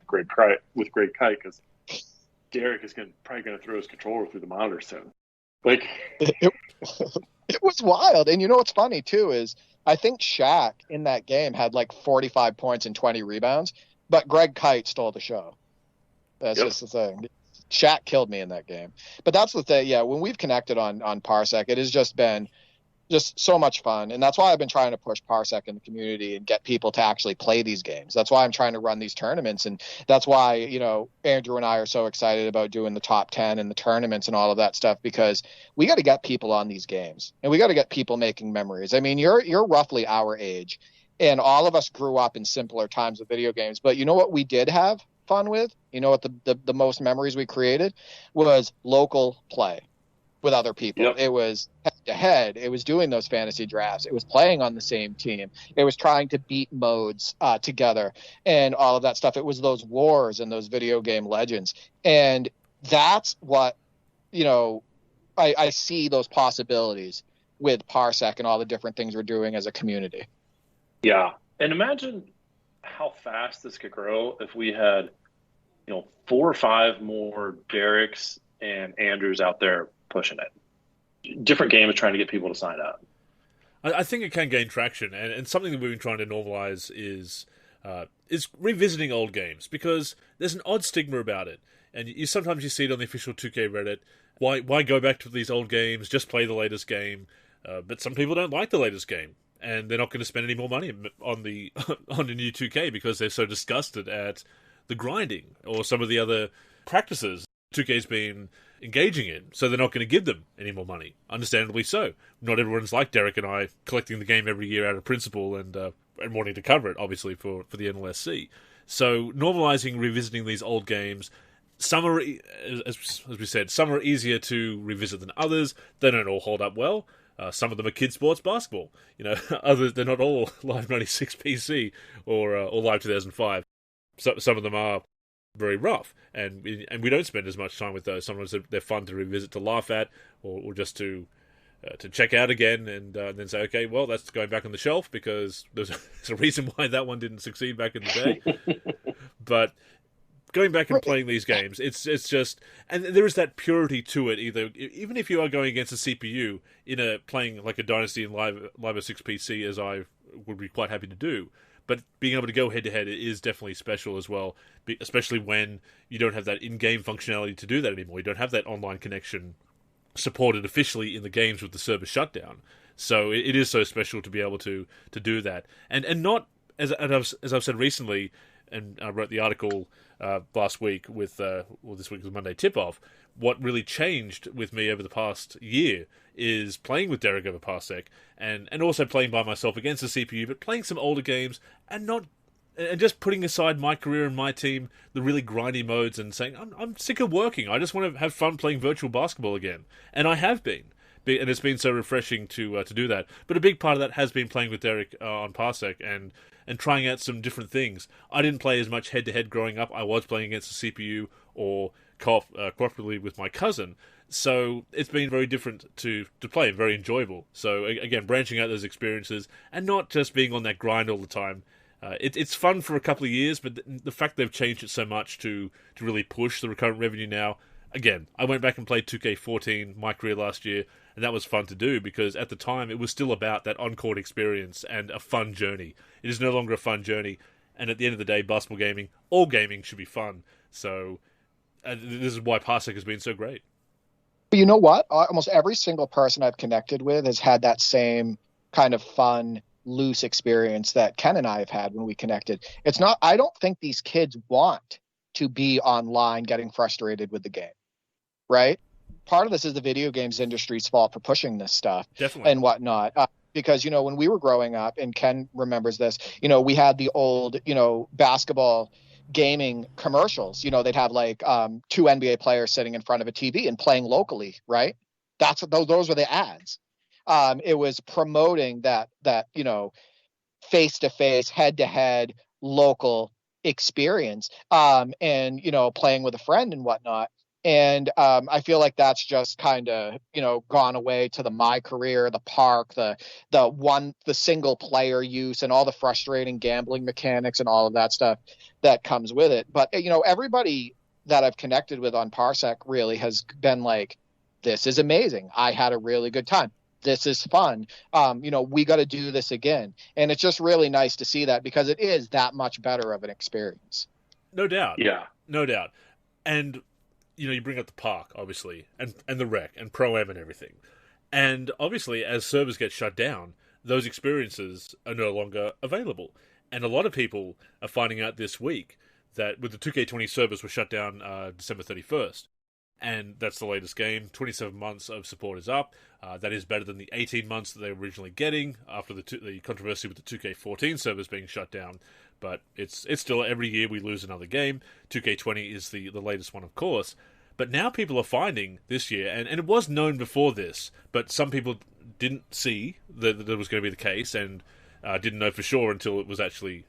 with Greg Kite because Derek is probably going to throw his controller through the monitor soon. Like it was wild. And what's funny too is I think Shaq in that game had like 45 points and 20 rebounds, but Greg Kite stole the show. That's just the thing. Shaq killed me in that game. But that's the thing. Yeah, when we've connected on Parsec, it has just been just so much fun. And that's why I've been trying to push Parsec in the community and get people to actually play these games. That's why I'm trying to run these tournaments. And that's why, Andrew and I are so excited about doing the top 10 and the tournaments and all of that stuff, because we got to get people on these games and we got to get people making memories. I mean, you're roughly our age and all of us grew up in simpler times of video games. But you know what we did have fun with? What the most memories we created was local play with other people. Yep. It was head to head. It was doing those fantasy drafts. It was playing on the same team. It was trying to beat modes together and all of that stuff. It was those wars and those video game legends. And that's what, I see those possibilities with Parsec and all the different things we're doing as a community. Yeah. And imagine how fast this could grow if we had, 4 or 5 more Dereks and Andrews out there pushing it. Different games trying to get people to sign up. I think it can gain traction, and something that we've been trying to normalize is revisiting old games, because there's an odd stigma about it, and sometimes you see it on the official 2K Reddit. Why go back to these old games? Just play the latest game. But some people don't like the latest game, and they're not going to spend any more money on the new 2K because they're so disgusted at the grinding or some of the other practices 2K's been engaging in, so they're not going to give them any more money. Understandably so. Not everyone's like Derek and I, collecting the game every year out of principle and wanting to cover it, obviously, for the NLSC. So normalizing revisiting these old games. Some are, as we said, some are easier to revisit than others. They don't all hold up well. Some of them are kid sports basketball. They're not all Live 96 PC or Live 2005. So, some of them are very rough, and we don't spend as much time with those. Sometimes they're fun to revisit, to laugh at, or just to to check out again, and then say, okay, well, that's going back on the shelf because there's a reason why that one didn't succeed back in the day. But going back and playing these games, it's just, and there is that purity to it. Even if you are going against a CPU playing like a Dynasty and Live 6 PC, as I would be quite happy to do. But being able to go head-to-head is definitely special as well, especially when you don't have that in-game functionality to do that anymore. You don't have that online connection supported officially in the games with the server shutdown. So it is so special to be able to do that. And not, as I've said recently, and I wrote the article last week with, this week was Monday Tip-Off, what really changed with me over the past year is playing with Derek over Parsec, and also playing by myself against the CPU, but playing some older games, and just putting aside MyCAREER and my team, the really grindy modes, and saying, I'm sick of working, I just want to have fun playing virtual basketball again. And I have been. And it's been so refreshing to do that. But a big part of that has been playing with Derek on Parsec, and trying out some different things. I didn't play as much head-to-head growing up. I was playing against the CPU or cooperatively with my cousin. So it's been very different to play, very enjoyable. So again, branching out those experiences and not just being on that grind all the time. It's fun for a couple of years, but the fact they've changed it so much to really push the recurrent revenue now. Again, I went back and played 2K14, MyCAREER last year, and that was fun to do because at the time it was still about that on-court experience and a fun journey. It is no longer a fun journey, and at the end of the day, basketball gaming, all gaming should be fun. So this is why Parsec has been so great. But you know what? Almost every single person I've connected with has had that same kind of fun, loose experience that Ken and I have had when we connected. I don't think these kids want to be online getting frustrated with the game, right? Part of this is the video games industry's fault for pushing this stuff. Definitely. And whatnot. Because, when we were growing up, and Ken remembers this, we had the old, basketball gaming commercials. They'd have like two NBA players sitting in front of a TV and playing locally, right? Those were the ads. It was promoting that face-to-face, head-to-head local experience, and playing with a friend and whatnot. And I feel like that's just kind of gone away to the MyCAREER, the Park, the single player use, and all the frustrating gambling mechanics and all of that stuff that comes with it. But everybody that I've connected with on Parsec really has been like, this is amazing. I had a really good time. This is fun. We got to do this again. And it's just really nice to see that because it is that much better of an experience. No doubt. Yeah. No doubt. And, you bring up the Park, obviously, and the Rec, and Pro-Am and everything. And obviously, as servers get shut down, those experiences are no longer available. And a lot of people are finding out this week that with the 2K20 servers were shut down December 31st. And that's the latest game. 27 months of support is up. That is better than the 18 months that they were originally getting after the controversy with the 2K14 servers being shut down. But it's still every year we lose another game. 2K20 is the latest one, of course. But now people are finding this year, and it was known before this, but some people didn't see that it was going to be the case and didn't know for sure until it actually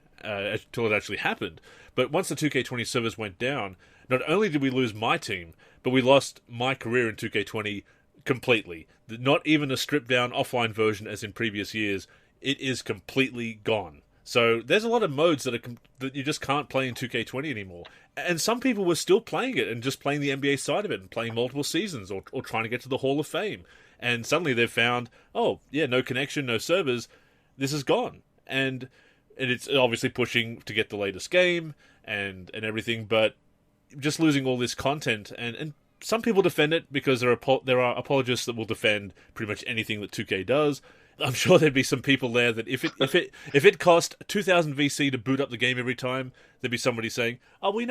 happened. But once the 2K20 servers went down, not only did we lose my team, but we lost MyCAREER in 2K20 completely. Not even a stripped-down offline version as in previous years. It is completely gone. So there's a lot of modes that you just can't play in 2K20 anymore. And some people were still playing it and just playing the NBA side of it and playing multiple seasons or trying to get to the Hall of Fame. And suddenly they've found, oh, yeah, no connection, no servers. This is gone. And it's obviously pushing to get the latest game and everything, but just losing all this content. And some people defend it because there are apologists that will defend pretty much anything that 2K does. I'm sure there'd be some people there that if it cost 2,000 VC to boot up the game every time, there'd be somebody saying, "Oh, well,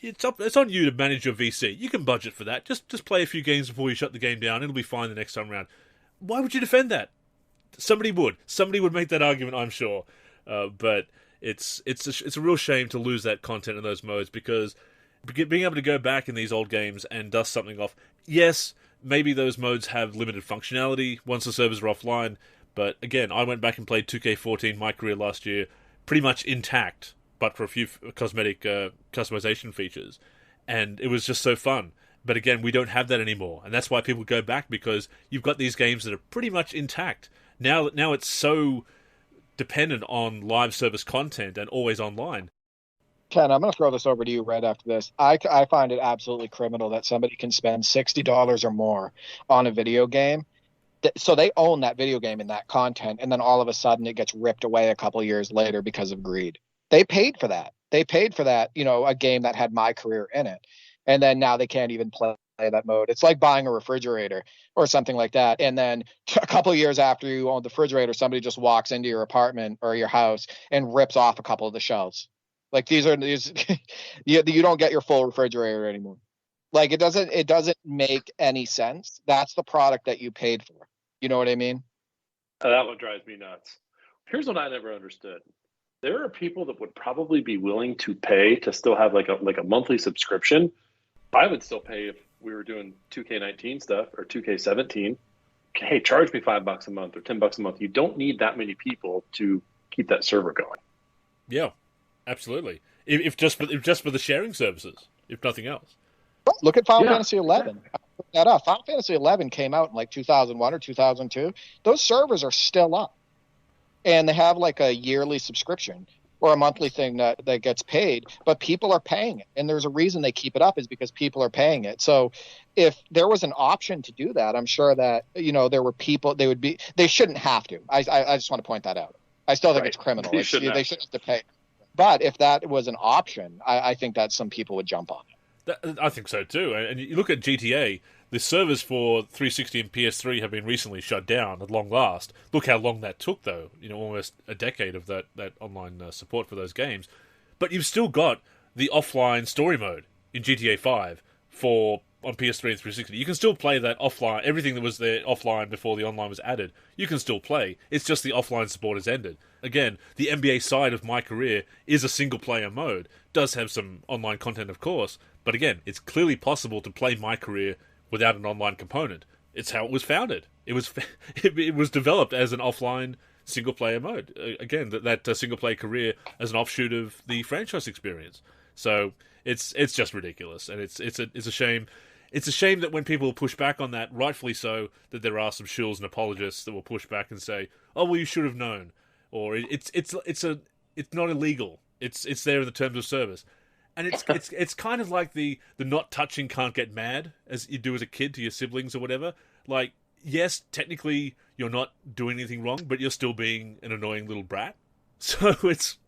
it's on you to manage your VC. You can budget for that. Just play a few games before you shut the game down. It'll be fine the next time around." Why would you defend that? Somebody would. Somebody would make that argument, I'm sure. But it's a real shame to lose that content in those modes because being able to go back in these old games and dust something off, yes. Maybe those modes have limited functionality once the servers are offline, but again, I went back and played 2K14 MyCAREER last year, pretty much intact, but for a few cosmetic customization features, and it was just so fun. But again, we don't have that anymore, and that's why people go back, because you've got these games that are pretty much intact. Now it's so dependent on live service content and always online. Ken, I'm going to throw this over to you right after this. I find it absolutely criminal that somebody can spend $60 or more on a video game. So they own that video game and that content, and then all of a sudden it gets ripped away a couple of years later because of greed. They paid for that. They paid for that, a game that had MyCAREER in it. And then now they can't even play that mode. It's like buying a refrigerator or something like that. And then a couple of years after you own the refrigerator, somebody just walks into your apartment or your house and rips off a couple of the shelves. Like these you don't get your full refrigerator anymore. Like it doesn't make any sense. That's the product that you paid for. You know what I mean? That one drives me nuts. Here's what I never understood. There are people that would probably be willing to pay to still have like a monthly subscription. I would still pay if we were doing 2K19 stuff or 2K17. Hey, charge me $5 a month or $10 a month. You don't need that many people to keep that server going. Yeah, absolutely. If just for the sharing services, if nothing else. Look at Final Fantasy 11. That up. Final Fantasy 11 came out in like 2001 or 2002. Those servers are still up, and they have like a yearly subscription or a monthly thing that gets paid, but people are paying it. And there's a reason they keep it up, is because people are paying it. So if there was an option to do that, I'm sure that, there were people, they shouldn't have to. I just want to point that out. I still think it's criminal. They shouldn't have to pay. But if that was an option, I think that some people would jump on it. I think so too. And you look at GTA, the servers for 360 and PS3 have been recently shut down at long last. Look how long that took, though. Almost a decade of that online support for those games. But you've still got the offline story mode in GTA 5 on PS3 and 360. You can still play that offline. Everything that was there offline before the online was added, you can still play. It's just the offline support has ended. Again, the NBA side of MyCAREER is a single-player mode. Does have some online content, of course, but again, it's clearly possible to play MyCAREER without an online component. It's how it was founded. It was developed as an offline single-player mode. Again, that single-player career as an offshoot of the franchise experience. So it's just ridiculous, and it's a shame. It's a shame that when people push back on that, rightfully so, that there are some shills and apologists that will push back and say, "Oh, well, you should have known," or it's not illegal. It's there in the terms of service. And it's kind of like the not touching can't get mad, as you do as a kid to your siblings or whatever. Like, yes, technically you're not doing anything wrong, but you're still being an annoying little brat. So it's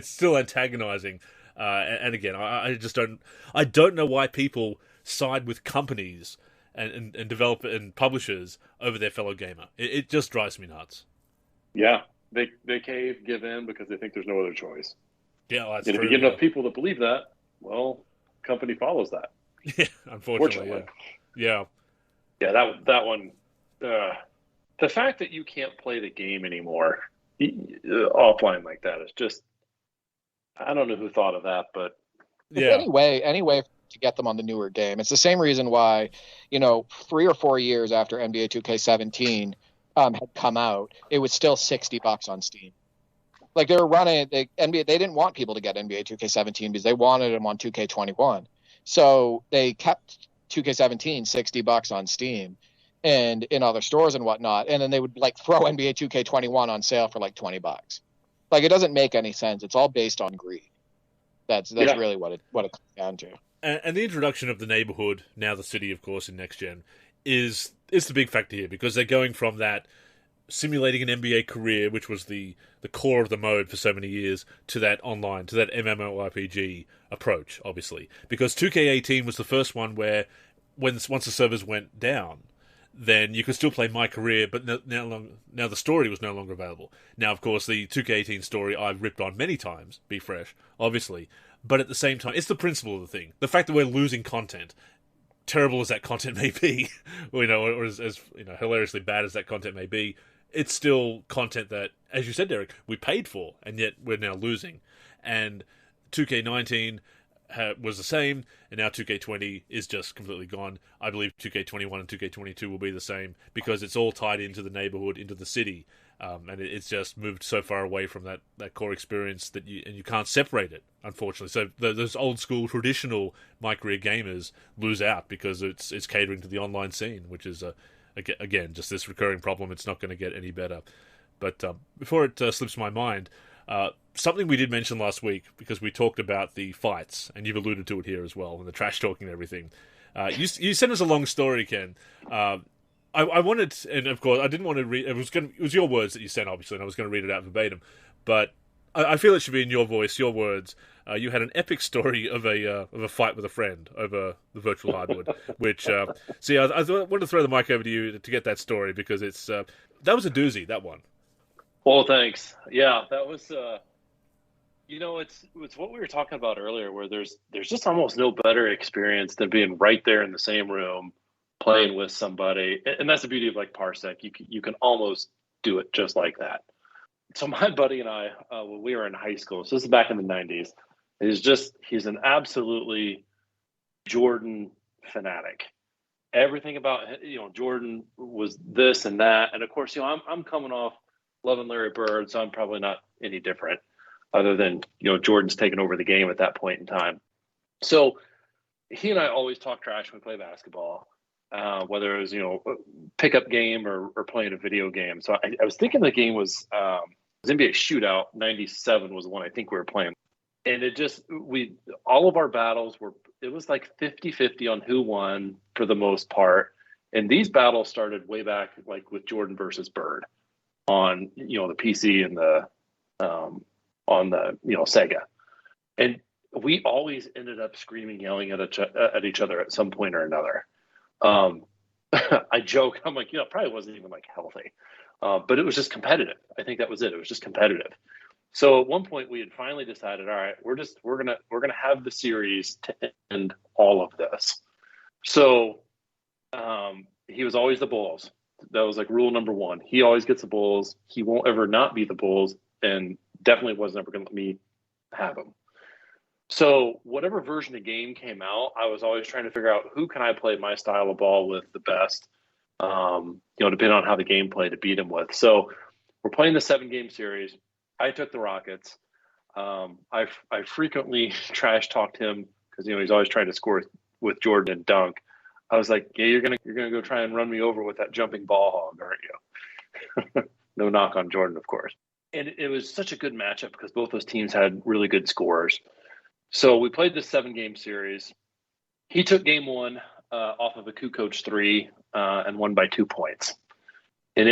still antagonizing. And again, I don't know why people side with companies and developer and publishers over their fellow gamer. It just drives me nuts. Yeah, they give in because they think there's no other choice. Yeah, well, that's and true. If you get enough people that believe that, well, company follows that. Yeah, unfortunately. Yeah. Yeah, that one. The fact that you can't play the game anymore offline like that is just, I don't know who thought of that, but yeah. Anyway, to get them on the newer game. It's the same reason why, 3 or 4 years after NBA 2K17 had come out, it was still $60 on Steam. Like they were running NBA, they didn't want people to get NBA 2K17 because they wanted them on 2K21. So they kept 2K17 $60 on Steam and in other stores and whatnot, and then they would throw NBA 2K21 on sale for $20. Like it doesn't make any sense. It's all based on greed. That's really what it comes down to. And the introduction of the neighborhood, now the city, of course, in next gen, is the big factor here, because they're going from that simulating an NBA career, which was the core of the mode for so many years, to that online, to that MMORPG approach, obviously. Because 2K18 was the first one where, once the servers went down, then you could still play MyCAREER, but now the story was no longer available. Now, of course, the 2K18 story I've ripped on many times, be fresh, obviously. But at the same time, it's the principle of the thing. The fact that we're losing content, terrible as that content may be, or as hilariously bad as that content may be, it's still content that, as you said, Derek, we paid for, and yet we're now losing. And 2K19 was the same, and now 2K20 is just completely gone. I believe 2K21 and 2K22 will be the same because it's all tied into the neighborhood, into the city, and it's just moved so far away from that core experience that you can't separate it, unfortunately. So those old school traditional MyCAREER gamers lose out because it's catering to the online scene, which is again just this recurring problem. It's not going to get any better. But before it slips my mind. Something we did mention last week, because we talked about the fights, and you've alluded to it here as well, and the trash talking and everything. You sent us a long story, Ken. I wanted, and of course, I didn't want to read. It was your words that you sent, obviously, and I was going to read it out verbatim. But I feel it should be in your voice, your words. You had an epic story of a fight with a friend over the virtual hardwood. Which, I wanted to throw the mic over to you to get that story, because it's that was a doozy, that one. Well, thanks. Yeah, that was, it's what we were talking about earlier, where there's just almost no better experience than being right there in the same room playing with somebody. And that's the beauty of like Parsec. You can almost do it just like that. So my buddy and I, when we were in high school, so this is back in the 90s, he's an absolutely Jordan fanatic. Everything about, Jordan was this and that. And of course, I'm coming off loving Larry Bird, so I'm probably not any different, other than Jordan's taken over the game at that point in time. So he and I always talk trash when we play basketball, whether it was pickup game or playing a video game. So I was thinking the game was NBA Shootout '97 was the one I think we were playing, and all of our battles it was like 50-50 on who won for the most part, and these battles started way back like with Jordan versus Bird on the PC and the on the Sega, and we always ended up screaming, yelling at each other at some point or another. I joke, I'm like, it probably wasn't even like healthy, but it was just competitive. I think that was it. It was just competitive. So at one point we had finally decided, all right, we're gonna have the series to end all of this. So he was always the Bulls. That was like rule number one. He always gets the Bulls. He won't ever not be the Bulls, and definitely wasn't ever going to let me have him. So whatever version of game came out, I was always trying to figure out who can I play my style of ball with the best, depending on how the game played to beat him with. So we're playing the 7-game series. I took the Rockets. I frequently trash talked him because he's always trying to score with Jordan and dunk. I was like, yeah, you're gonna go try and run me over with that jumping ball hog, aren't you? No knock on Jordan, of course. And it was such a good matchup because both those teams had really good scorers. So we played this 7-game series. He took game 1 off of a Kukoc 3 and won by 2 points. And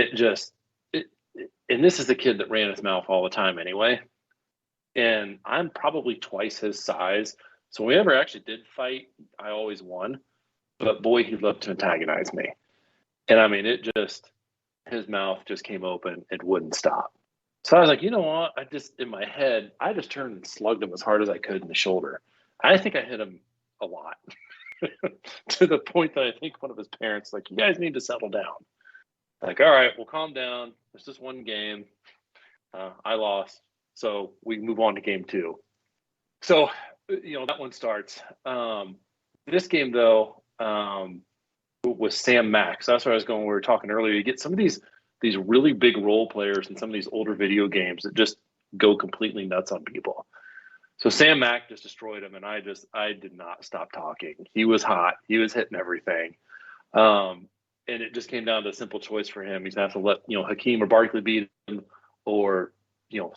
and this is the kid that ran his mouth all the time anyway. And I'm probably twice his size. So when we ever actually did fight, I always won. But boy, he loved to antagonize me. And I mean, his mouth just came open and wouldn't stop. So I was like, you know what? In my head, I just turned and slugged him as hard as I could in the shoulder. I think I hit him a lot to the point that I think one of his parents, like, you guys need to settle down. Like, all right, we'll calm down. It's just one game. I lost. So we move on to game 2. So, that one starts. This game, though, was Sam Mack. So that's where I was going. We were talking earlier. You get some of these really big role players in some of these older video games that just go completely nuts on people. So Sam Mack just destroyed him, and I did not stop talking. He was hot. He was hitting everything. And it just came down to a simple choice for him. He's going to have to let, Hakeem or Barkley beat him or,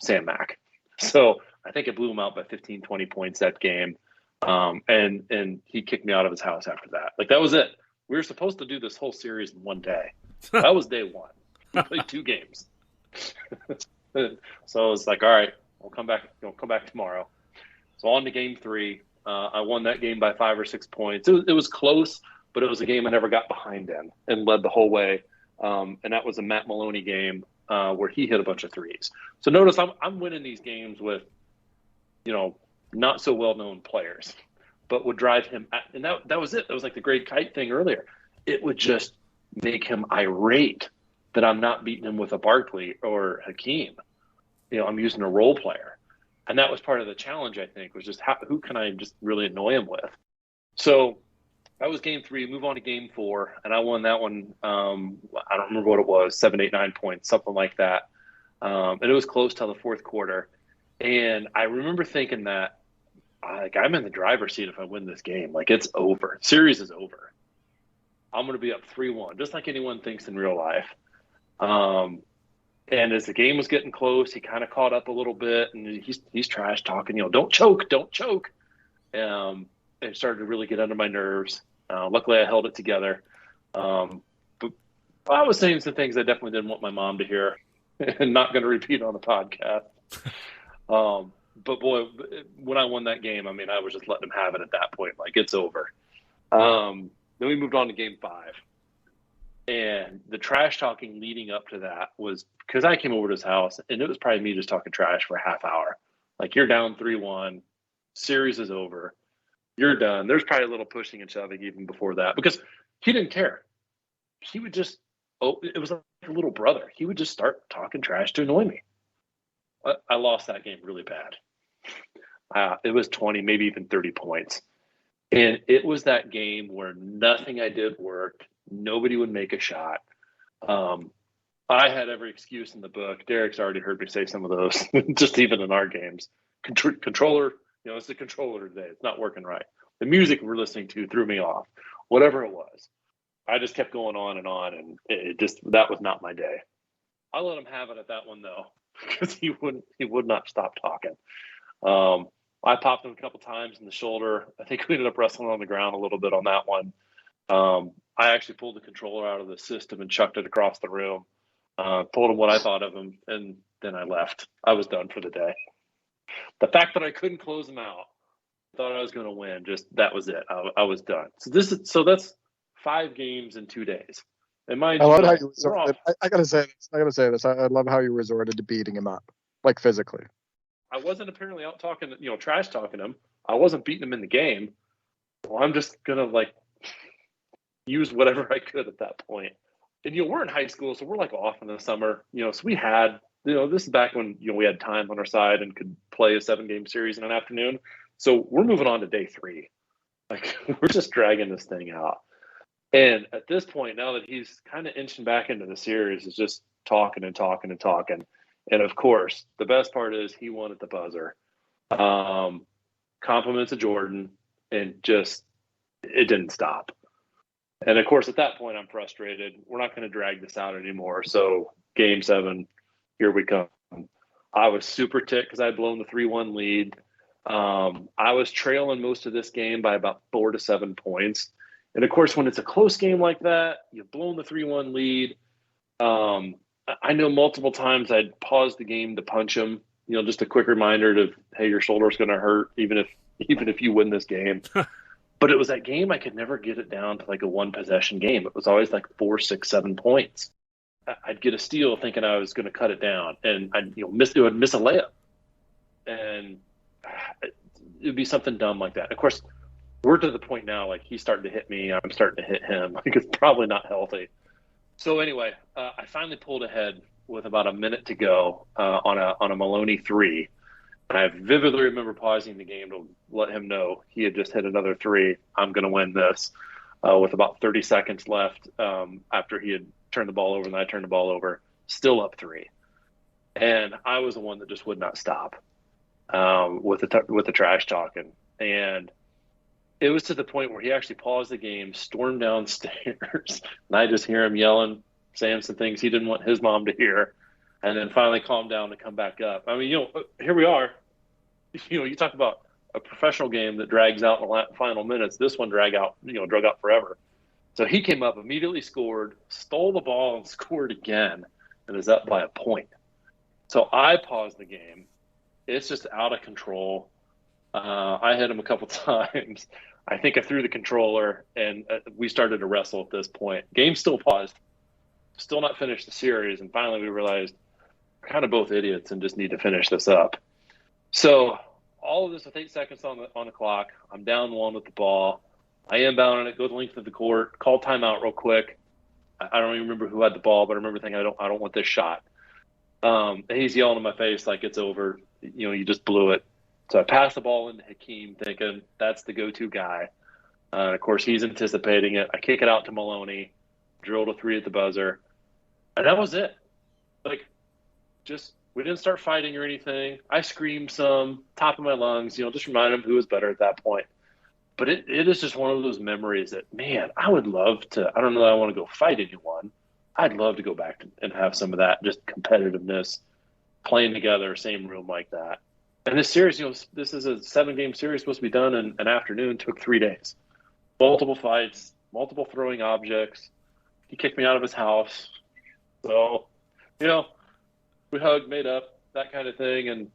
Sam Mack. So I think it blew him out by 15, 20 points that game. And he kicked me out of his house after that. Like, that was it. We were supposed to do this whole series in one day. That was day 1. We played 2 games. So it's like, all right, we'll come back tomorrow. So on to game 3. I won that game by 5 or 6 points. It was close, but it was a game I never got behind in and led the whole way. And that was a Matt Maloney game where he hit a bunch of threes. So notice I'm winning these games with, not so well-known players, but would drive him. And that was it. That was like the Greg Kite thing earlier. It would just make him irate that I'm not beating him with a Barkley or Hakeem. I'm using a role player. And that was part of the challenge, I think, was just who can I just really annoy him with? So that was game 3. Move on to game 4, and I won that one. I don't remember what it was, 7, 8, 9 points, something like that. And it was close till the fourth quarter. And I remember thinking that, like, I'm in the driver's seat if I win this game. Like, it's over. Series is over. I'm going to be up 3-1, just like anyone thinks in real life. And as the game was getting close, he kind of caught up a little bit, and he's trash talking, don't choke, don't choke. It started to really get under my nerves. Luckily, I held it together. But I was saying some things I definitely didn't want my mom to hear, and not going to repeat on the podcast. But boy, when I won that game, I mean, I was just letting him have it at that point. Like, it's over. Then we moved on to game 5. And the trash talking leading up to that was because I came over to his house, and it was probably me just talking trash for a half hour. Like, you're down 3-1, series is over, you're done. There's probably a little pushing and shoving even before that because he didn't care. He would just, it was like a little brother. He would just start talking trash to annoy me. I lost that game really bad. It was 20, maybe even 30 points. And it was that game where nothing I did worked. Nobody would make a shot. I had every excuse in the book. Derek's already heard me say some of those, just even in our games. Controller, it's the controller today. It's not working right. The music we're listening to threw me off. Whatever it was. I just kept going on, and that was not my day. I let him have it at that one, though, because he would not stop talking. I popped him a couple times in the shoulder. I think we ended up wrestling on the ground a little bit on that one. I actually pulled the controller out of the system and chucked it across the room. Told him what I thought of him, and then I left. I was done for the day. The fact that I couldn't close him out, thought I was going to win, that was it. I was done. So that's 5 games in 2 days. And mind I love you, how you resorted. I gotta say this. I love how you resorted to beating him up, like physically. I wasn't apparently out talking, trash talking him. I wasn't beating him in the game. Well, I'm just gonna use whatever I could at that point. And we're in high school, so we're off in the summer. So we had, this is back when we had time on our side and could play a 7-game series in an afternoon. So we're moving on to day 3. We're just dragging this thing out. And at this point, now that he's kind of inching back into the series, is just talking and talking and talking. And of course, the best part is he won at the buzzer. Compliments of Jordan, and just it didn't stop. And of course, at that point, I'm frustrated. We're not going to drag this out anymore. So game 7, here we come. I was super ticked because I had blown the 3-1 lead. I was trailing most of this game by about 4 to 7 points. And of course, when it's a close game like that, you've blown the 3-1 lead. I know multiple times I'd pause the game to punch him. Just a quick reminder to, hey, your shoulder's going to hurt even if you win this game. But it was that game I could never get it down to a 1-possession game. It was always 4, 6, 7 points. I'd get a steal thinking I was going to cut it down, and I'd miss a layup, and it'd be something dumb like that. Of course, we're to the point now he's starting to hit me, I'm starting to hit him. It's probably not healthy. So anyway, I finally pulled ahead with about a minute to go on a Maloney 3. And I vividly remember pausing the game to let him know he had just hit another 3. I'm going to win this with about 30 seconds left after he had turned the ball over and I turned the ball over, still up 3. And I was the one that just would not stop with the trash talking. And it was to the point where he actually paused the game, stormed downstairs, and I just hear him yelling, saying some things he didn't want his mom to hear, and then finally calmed down to come back up. I mean, here we are. You talk about a professional game that drags out in the final minutes. This one drug out forever. So he came up, immediately scored, stole the ball, and scored again, and is up by a point. So I paused the game. It's just out of control. I hit him a couple times. I think I threw the controller, and we started to wrestle at this point. Game still paused, still not finished the series, and finally we realized we're kind of both idiots and just need to finish this up. So all of this with 8 seconds on the clock. I'm down 1 with the ball. I inbound it, go the length of the court, call timeout real quick. I don't even remember who had the ball, but I remember thinking, I don't want this shot. And he's yelling in my face like it's over. you just blew it. So I passed the ball into Hakeem thinking that's the go-to guy. Of course, he's anticipating it. I kick it out to Maloney, drilled a 3 at the buzzer, and that was it. Like, just we didn't start fighting or anything. I screamed some, top of my lungs, just remind him who was better at that point. But it is just one of those memories that, man, I would love to. I don't know that I want to go fight anyone. I'd love to go back and have some of that, just competitiveness, playing together, same room like that. And this series, this is a 7-game series supposed to be done in an afternoon. Took 3 days. Multiple fights, multiple throwing objects. He kicked me out of his house. So, we hugged, made up, that kind of thing, and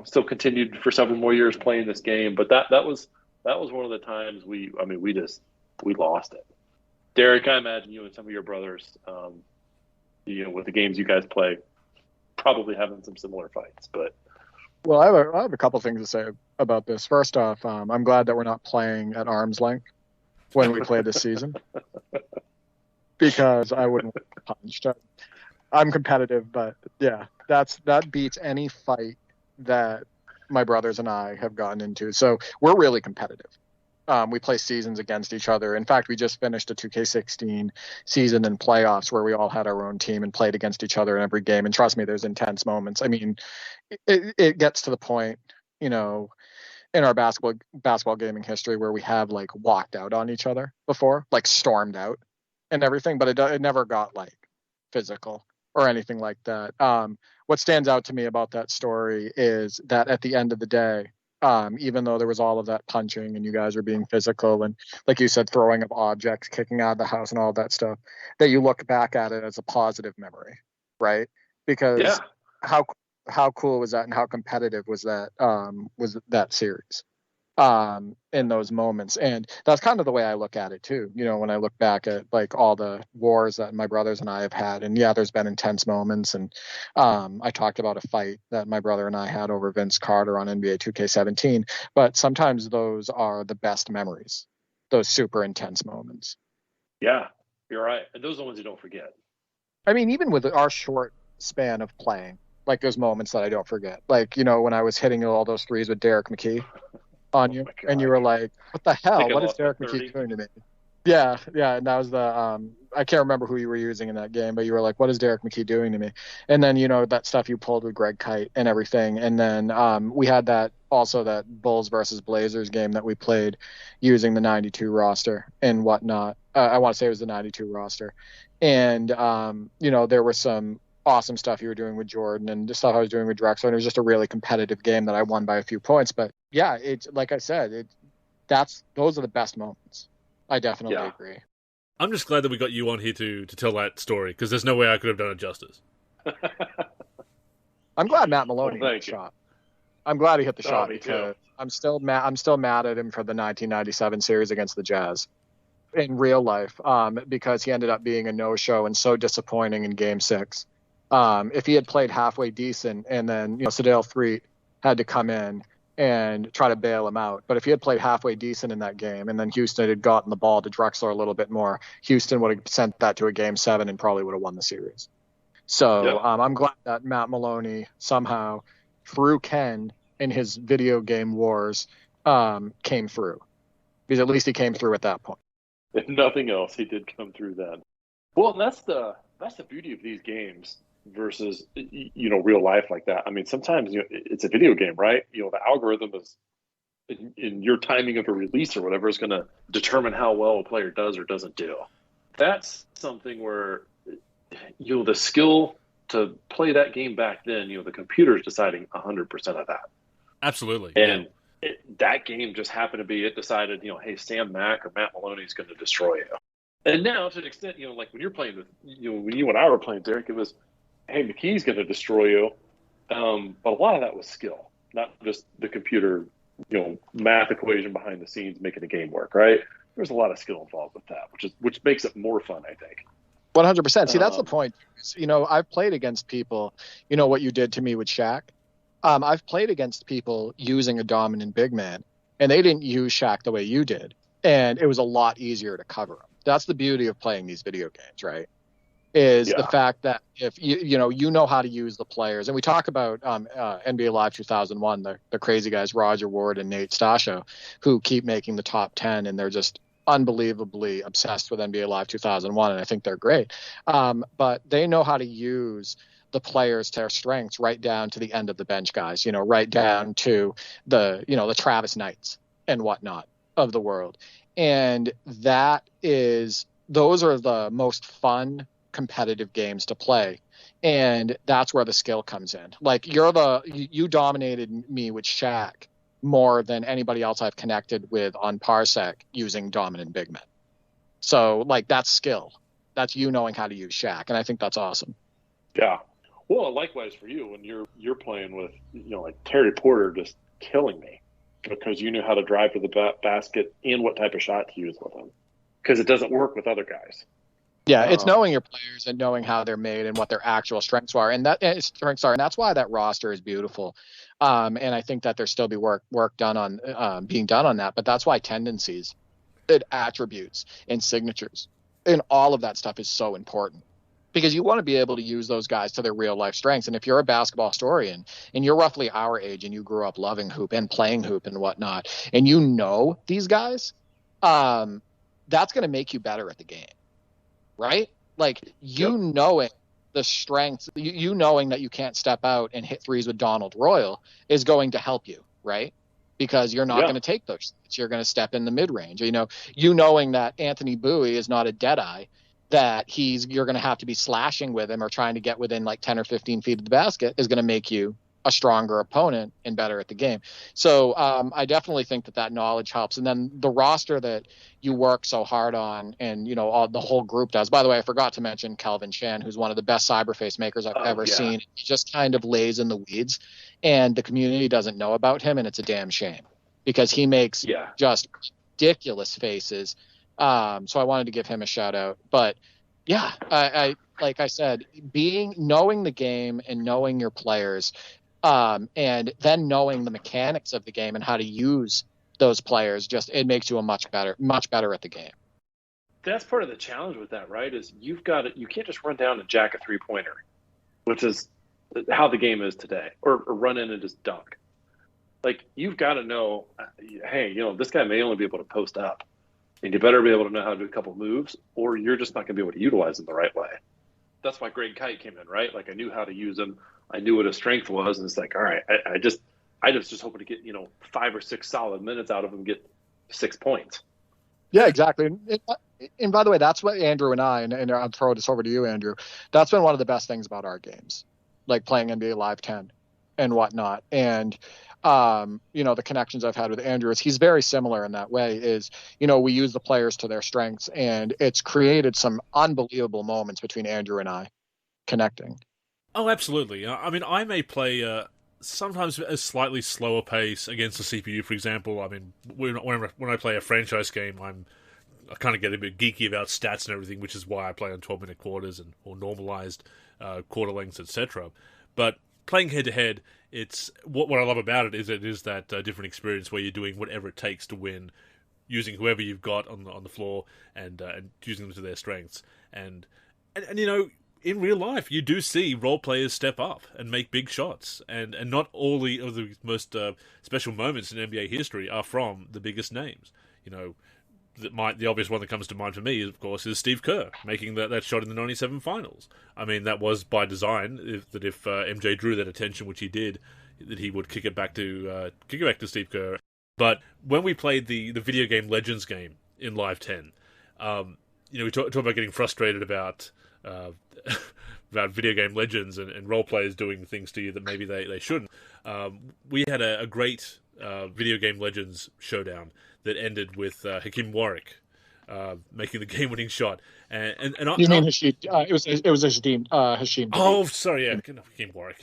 still continued for several more years playing this game. But that was one of the times we lost it. Derek, I imagine you and some of your brothers, with the games you guys play, probably having some similar fights. But well, I have a couple things to say about this. First off, I'm glad that we're not playing at arm's length when we play this season, because I wouldn't get punched. I'm competitive, but yeah, that beats any fight that my brothers and I have gotten into. So we're really competitive. We play seasons against each other. In fact, we just finished a 2K16 season and playoffs where we all had our own team and played against each other in every game. And trust me, there's intense moments. I mean, it gets to the point, in our basketball gaming history where we have like walked out on each other before, like stormed out and everything, but it never got like physical or anything like that. What stands out to me about that story is that at the end of the day, even though there was all of that punching and you guys were being physical and, like you said, throwing of objects, kicking out of the house and all that stuff, that you look back at it as a positive memory, right? Because how cool was that, and how competitive was that series in those moments? And that's kind of the way I look at it too. When I look back at like all the wars that my brothers and I have had, and yeah, there's been intense moments. And I talked about a fight that my brother and I had over Vince Carter on NBA 2K17, but sometimes those are the best memories, those super intense moments. Yeah, you're right. And those are the ones you don't forget. I mean, even with our short span of playing, like those moments that I don't forget, like, when I was hitting all those threes with Derek McKee on you, and you were like, what the hell? What is Derek McKee doing to me? Yeah. And that was the I can't remember who you were using in that game, but you were like, what is Derek McKee doing to me? And then, that stuff you pulled with Greg Kite and everything. And then we had that Bulls versus Blazers game that we played using the 92 roster and whatnot. I want to say it was the 92 roster. And, there was some awesome stuff you were doing with Jordan and the stuff I was doing with Drexler. And it was just a really competitive game that I won by a few points. But yeah, it's like I said, those are the best moments. I definitely agree. I'm just glad that we got you on here to tell that story, because there's no way I could have done it justice. I'm glad Matt Maloney hit the shot. I'm glad he hit the shot because I'm still mad at him for the 1997 series against the Jazz in real life, because he ended up being a no-show and so disappointing in Game 6. If he had played halfway decent, and then Stildo33 had to come in and try to bail him out. But if he had played halfway decent in that game, and then Houston had gotten the ball to Drexler a little bit more, Houston would have sent that to a Game 7 and probably would have won the series. So I'm glad that Matt Maloney somehow, through Ken in his video game wars, came through. Because at least he came through at that point. If nothing else, he did come through then. Well, and that's the beauty of these games versus real life like that. I mean, sometimes it's a video game, right? The algorithm is in your timing of a release or whatever is going to determine how well a player does or doesn't do. That's something where the skill to play that game back then, the computer is deciding 100% of that. Absolutely. And that game just happened to be, it decided, hey, Sam Mack or Matt Maloney is going to destroy you. And now, to an extent, like when you're playing with, when you and I were playing, Derek, it was, hey, McKee's going to destroy you. But a lot of that was skill, not just the computer, math equation behind the scenes making the game work, right? There's a lot of skill involved with that, which makes it more fun, I think. 100%. See, that's the point. I've played against people, what you did to me with Shaq. I've played against people using a dominant big man, and they didn't use Shaq the way you did. And it was a lot easier to cover him. That's the beauty of playing these video games, right? is the Yeah. fact that if you know how to use the players, and we talk about NBA Live 2001, the crazy guys Roger Ward and Nate Stasio, who keep making the top 10, and they're just unbelievably obsessed with NBA Live 2001, and I think they're great. But they know how to use the players to their strengths, right down to the end of the bench guys, right down to the Travis Knights and whatnot of the world. And those are the most fun competitive games to play. And that's where the skill comes in. Like you dominated me with Shaq more than anybody else I've connected with on Parsec using dominant big men. So like that's skill. That's you knowing how to use Shaq. And I think that's awesome. Yeah. Well, likewise for you when you're playing with, like Terry Porter just killing me because you knew how to drive to the basket and what type of shot to use with him. Because it doesn't work with other guys. Yeah, it's knowing your players and knowing how they're made and what their actual strengths are, and that's why that roster is beautiful. And I think that there still be work done on being done on that. But that's why tendencies, and attributes, and signatures, and all of that stuff is so important because you want to be able to use those guys to their real life strengths. And if you're a basketball historian and you're roughly our age and you grew up loving hoop and playing hoop and whatnot, and you know these guys, that's going to make you better at the game. Right? Like knowing the strengths, you knowing that you can't step out and hit threes with Donald Royal is going to help you, right? Because you're not going to take those. You're going to step in the mid range. You knowing that Anthony Bowie is not a deadeye, that you're going to have to be slashing with him or trying to get within like 10 or 15 feet of the basket is going to make you a stronger opponent and better at the game. So I definitely think that knowledge helps. And then the roster that you work so hard on and, the whole group does. By the way, I forgot to mention Kelvin Chan, who's one of the best cyberface makers I've ever seen. He just kind of lays in the weeds and the community doesn't know about him. And it's a damn shame because he makes just ridiculous faces. So I wanted to give him a shout out. But yeah, I like I said, knowing the game and knowing your players, and then knowing the mechanics of the game and how to use those players, it makes you much better at the game. That's part of the challenge with that, right? Is you can't just run down and jack a 3-pointer, which is how the game is today, or run in and just dunk. Like you've got to know, hey, this guy may only be able to post up, and you better be able to know how to do a couple moves, or you're just not going to be able to utilize him the right way. That's why Greg Kite came in, right? Like I knew how to use him. I knew what his strength was, and it's like, all right, I just hoping to get 5 or 6 solid minutes out of him, get 6 points. Yeah, exactly. And by the way, that's what Andrew and and I'll throw this over to you, Andrew. That's been one of the best things about our games, like playing NBA Live 10 and whatnot. And the connections I've had with Andrew is he's very similar in that way. Is we use the players to their strengths, and it's created some unbelievable moments between Andrew and I connecting. Oh, absolutely. I mean, I may play sometimes a slightly slower pace against the CPU, for example. I mean, when I play a franchise game, I kind of get a bit geeky about stats and everything, which is why I play on 12-minute quarters or normalized quarter lengths, etc. But playing head-to-head, it's what I love about it is that different experience where you're doing whatever it takes to win, using whoever you've got on the floor and using them to their strengths. And in real life, you do see role players step up and make big shots, and not all the most special moments in NBA history are from the biggest names. The obvious one that comes to mind for me, of course, is Steve Kerr making that shot in the '97 finals. I mean, that was by design. If MJ drew that attention, which he did, that he would kick it back to Steve Kerr. But when we played the video game Legends game in Live 10, we talk about getting frustrated about video game legends and role players doing things to you that maybe they shouldn't. We had a great video game legends showdown that ended with Hakeem Warwick making the game-winning shot. And you mean Hashim? It was Hashim. Oh, sorry, yeah, Hakeem Warwick.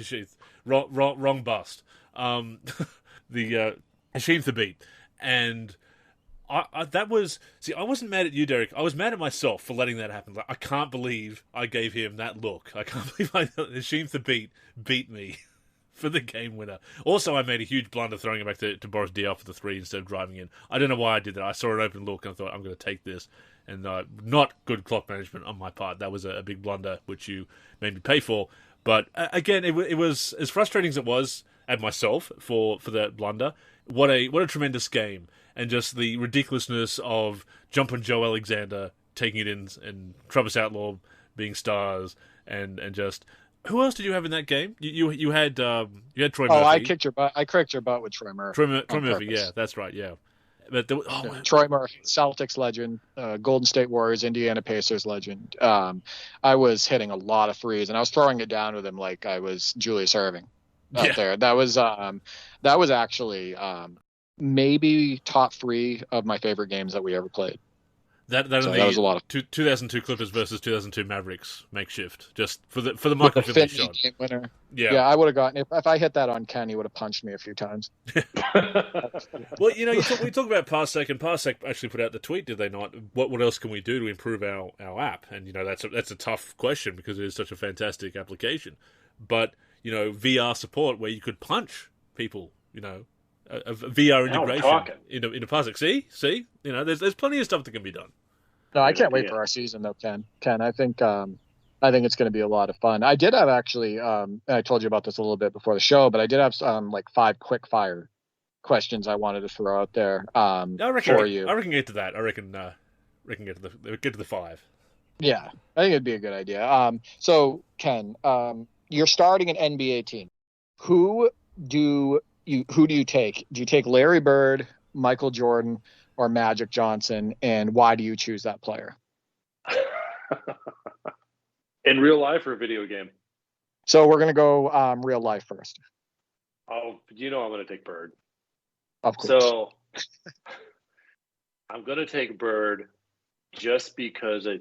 Wrong bust. The Hashim Thabit. And I wasn't mad at you, Derek. I was mad at myself for letting that happen. Like, I can't believe I gave him that look. I can't believe Hashim Thabit beat me for the game winner. Also, I made a huge blunder throwing it back to Boris Diaw for the 3 instead of driving in. I don't know why I did that. I saw an open look and I thought, I'm going to take this. and not good clock management on my part. That was a big blunder, which you made me pay for. But again, it was as frustrating as it was at myself for that blunder. What a tremendous game, and just the ridiculousness of Jumpin' Joe Alexander taking it in, and Travis Outlaw being stars, and just who else did you have in that game? You had Troy Murphy. Oh, I kicked your butt. I cracked your butt with Troy Murphy. Troy Murphy, yeah, that's right, yeah. But Troy Murphy, Celtics legend, Golden State Warriors, Indiana Pacers legend. I was hitting a lot of threes, and I was throwing it down with him like I was Julius Erving out there. That was actually maybe top 3 of my favorite games that we ever played. That was a lot of 2002 Clippers versus 2002 Mavericks makeshift, just for the Michael Finley shot. Game winner. Yeah, I would have gotten it if I hit that on Ken. He would have punched me a few times. Well, we talk about Parsec, and Parsec actually put out the tweet, did they not? What else can we do to improve our app? And that's a tough question because it is such a fantastic application. But VR support where you could punch people, a VR integration into Parsec. See, there's plenty of stuff that can be done. No, I can't wait for our season though, Ken. I think it's going to be a lot of fun. I did have actually, I told you about this a little bit before the show, but I did have like 5 quick fire questions I wanted to throw out there for you. I reckon get to that. I reckon get to the 5. Yeah, I think it'd be a good idea. So Ken, you're starting an NBA team. Who do you take? Do you take Larry Bird, Michael Jordan, or Magic Johnson? And why do you choose that player? In real life or a video game? So we're going to go real life first. Oh, I'm going to take Bird. Of course. So I'm going to take Bird just because I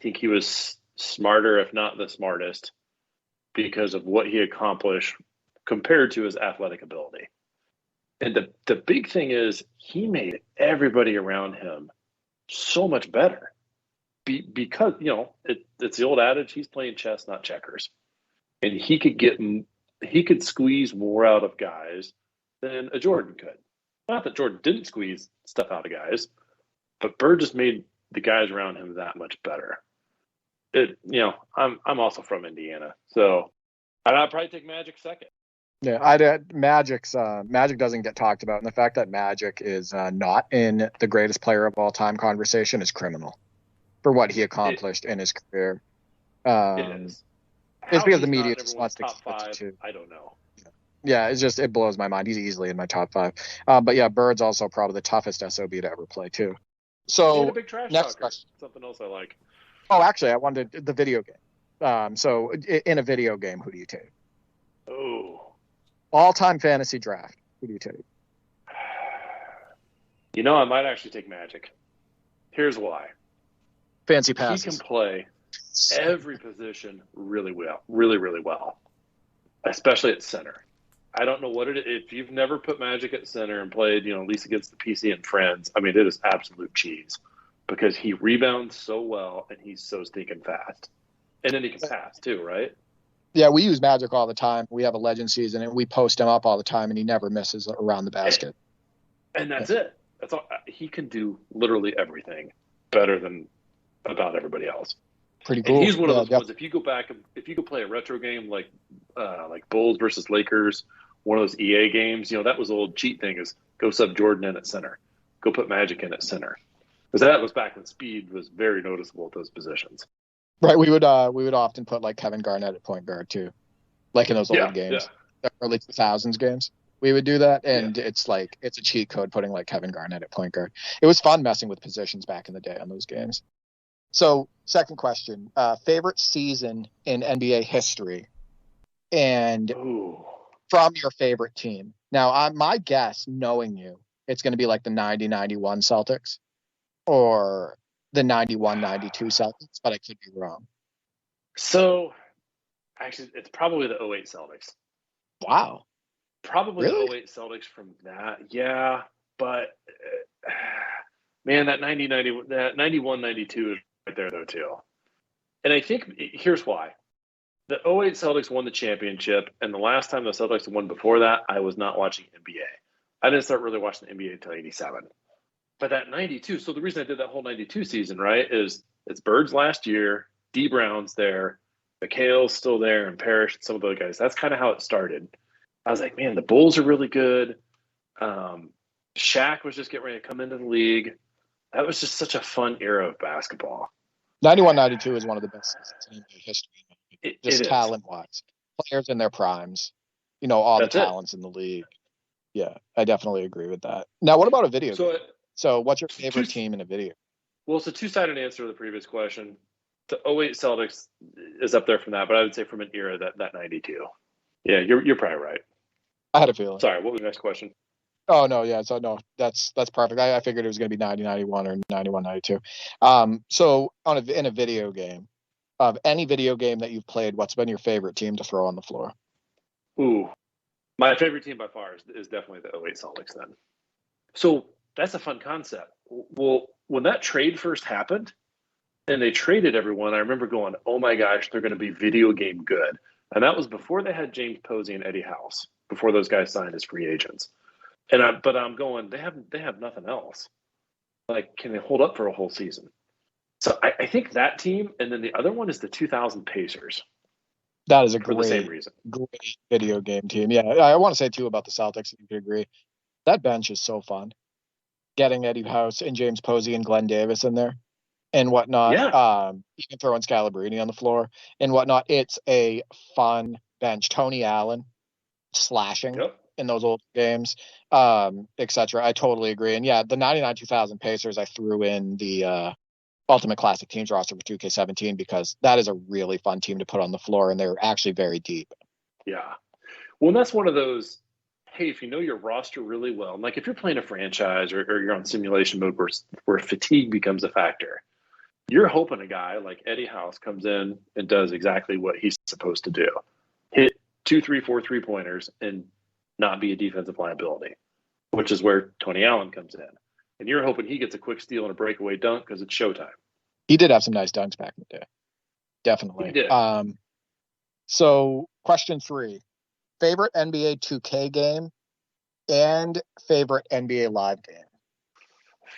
think he was smarter, if not the smartest, because of what he accomplished compared to his athletic ability. And the big thing is he made everybody around him so much better because, it's the old adage, he's playing chess, not checkers. And he could squeeze more out of guys than a Jordan could. Not that Jordan didn't squeeze stuff out of guys, but Bird just made the guys around him that much better. I'm also from Indiana, so I'd probably take Magic second. Yeah, Magic doesn't get talked about, and the fact that Magic is not in the greatest player of all time conversation is criminal for what he accomplished in his career. It is. It's because the media just wants to top keep it 5, to. I don't know. Yeah, it blows my mind. He's easily in my top 5. But yeah, Bird's also probably the toughest SOB to ever play too. So a big trash next talker. question. Something else I like. Oh, actually, I wanted the video game. So in a video game, who do you take? Oh. All-time fantasy draft. Who do you take? I might actually take Magic. Here's why. Fancy passes. He can play every position really well, really, really well, especially at center. I don't know what it is. If you've never put Magic at center and played, at least against the PC and friends, I mean, it is absolute cheese because he rebounds so well and he's so stinking fast. And then he can pass too, right? Yeah, we use Magic all the time. We have a legend season, and we post him up all the time, and he never misses around the basket. And that's it. That's all. He can do literally everything better than about everybody else. Pretty cool. And he's one of those ones. If you go play a retro game like Bulls versus Lakers, one of those EA games, that was the old cheat thing is go sub Jordan in at center, go put Magic in at center, because that was back when speed was very noticeable at those positions. Right, we would often put like Kevin Garnett at point guard too, like in those old games, the early 2000s games. We would do that, and it's a cheat code putting like Kevin Garnett at point guard. It was fun messing with positions back in the day on those games. So, second question: favorite season in NBA history, and from your favorite team. Now, my guess, knowing you, it's going to be like the 90-91 Celtics, or the 91-92 Celtics, but I could be wrong. So, actually, it's probably the 08 Celtics. Wow. Probably really? The 08 Celtics from that. Yeah, but man, that 91-92 is right there though too. And I think here's why. The 08 Celtics won the championship, and the last time the Celtics won before that, I was not watching NBA. I didn't start really watching the NBA until 87. but that 92. So the reason I did that whole 92 season, right, is it's Bird's last year. D Brown's there. McHale's still there, and Parrish and some of those guys. That's kind of how it started. I was like, man, the Bulls are really good. Shaq was just getting ready to come into the league. That was just such a fun era of basketball. 91-92 is one of the best seasons in history. Just talent-wise. Players in their primes. All the talents in the league. Yeah, I definitely agree with that. Now, what about a video game? So what's your favorite team in a video? Well, it's a two-sided answer to the previous question. The 08 Celtics is up there from that, but I would say from an era that 92. Yeah, you're probably right. I had a feeling. Sorry, what was the next question? Oh, no, yeah. So, no, that's perfect. I figured it was going to be 90-91 or 91-92. So, in a video game, of any video game that you've played, what's been your favorite team to throw on the floor? Ooh, my favorite team by far is definitely the 08 Celtics then. So, that's a fun concept. Well, when that trade first happened and they traded everyone, I remember going, oh my gosh, they're going to be video game good. And that was before they had James Posey and Eddie House, before those guys signed as free agents. But I'm going, they have nothing else. Like, can they hold up for a whole season? So I think that team, and then the other one is the 2000 Pacers. That is a for the same reason. Great video game team. Yeah, I want to say too about the Celtics, if you could agree. That bench is so fun. Getting Eddie House and James Posey and Glenn Davis in there and whatnot. Yeah. Even throwing Scalabrine on the floor and whatnot. It's a fun bench. Tony Allen slashing in those old games, etc. I totally agree. And yeah, the 99-2000 Pacers, I threw in the Ultimate Classic Teams roster for 2K17 because that is a really fun team to put on the floor, and they're actually very deep. Yeah. Well, and that's one of those, hey, if you know your roster really well, and like if you're playing a franchise or you're on simulation mode where fatigue becomes a factor, you're hoping a guy like Eddie House comes in and does exactly what he's supposed to do. Hit 2, 3, 4 3-pointers and not be a defensive liability, which is where Tony Allen comes in. And you're hoping he gets a quick steal and a breakaway dunk because it's showtime. He did have some nice dunks back in the day. Definitely. He did. So question 3, favorite NBA 2K game and favorite NBA Live game.